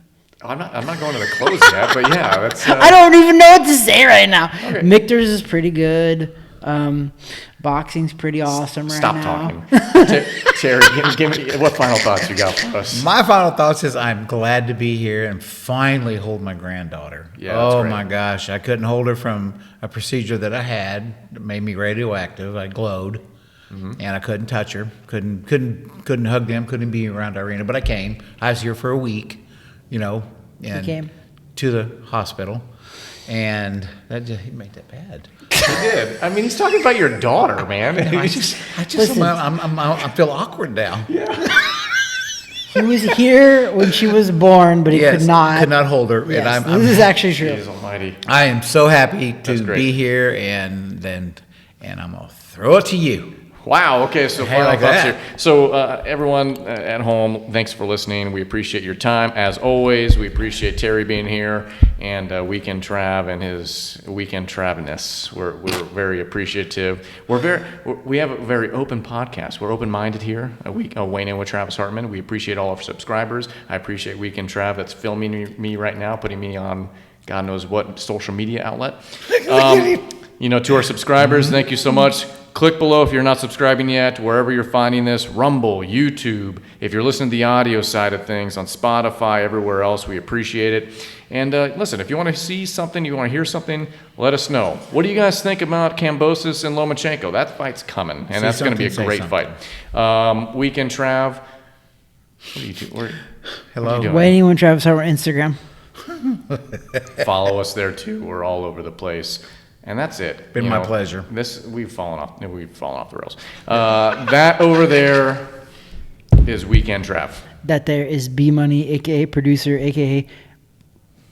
Oh, I'm not going to the close yet, but yeah, that's. I don't even know what to say right now. Okay. Michter's is pretty good. Boxing's pretty awesome right Stop now. talking. Terry, give me what final thoughts you got for us? My final thoughts is I'm glad to be here and finally hold my granddaughter. Yeah, that's oh great. my gosh, I couldn't hold her from a procedure that I had that made me radioactive. I glowed, and I couldn't touch her. Couldn't hug them. Couldn't be around Irina. But I came. I was here for a week, and came. to the hospital, and that just he made that bad. He did. I mean, he's talking about your daughter, man. I feel awkward now. He was here when she was born, but he Yes, could not hold her. Yes, And this is actually true. Jeez almighty. I am so happy That's to great. be here, and I'm gonna throw it to you. Wow. Okay. So Hey, final like thoughts that. here. So everyone at home, thanks for listening. We appreciate your time as always. We appreciate Terry being here and Weekend Trav and his Weekend Travness. We're very appreciative. We have a very open podcast. We're open-minded here. Weighing in with Travis Hartman. We appreciate all our subscribers. I appreciate Weekend Trav that's filming me right now, putting me on God knows what social media outlet. To our subscribers, thank you so much. Click below if you're not subscribing yet, wherever you're finding this, Rumble, YouTube. If you're listening to the audio side of things on Spotify, everywhere else, we appreciate it. And listen, if you want to see something, you want to hear something, let us know. What do you guys think about Kambosos and Lomachenko? That fight's coming, and that's going to be a great fight. Weekend Trav, what are you doing? Hello. What are you doing? Waiting when Travis over Instagram. Follow us there too. We're all over the place. And that's it. Been my pleasure. We've fallen off the rails. That over there is Weekend Trav. That there is B Money, aka producer, aka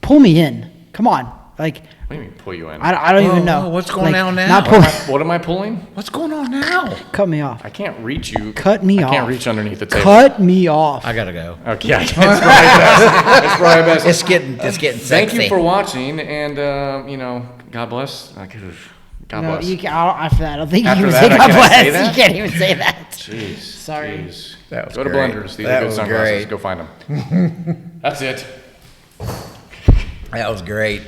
pull me in. Come on, like What do you mean pull you in? I don't even know what's going on now? Not pull. What am I pulling? What's going on now? Cut me off. I can't reach you. Cut me I off. can't reach underneath the table. Cut me off. I gotta go. Okay, yeah, it's probably best. It's probably best. It's getting sexy. Thank you for watching, and God bless. God No, bless. after that, I don't think After you can that, say I God can't say bless. that? You can't even say that. Jeez. Sorry. Jeez. That was Go to great. Blenders. These That are good was sunglasses. great. Go find them. That's it. That was great.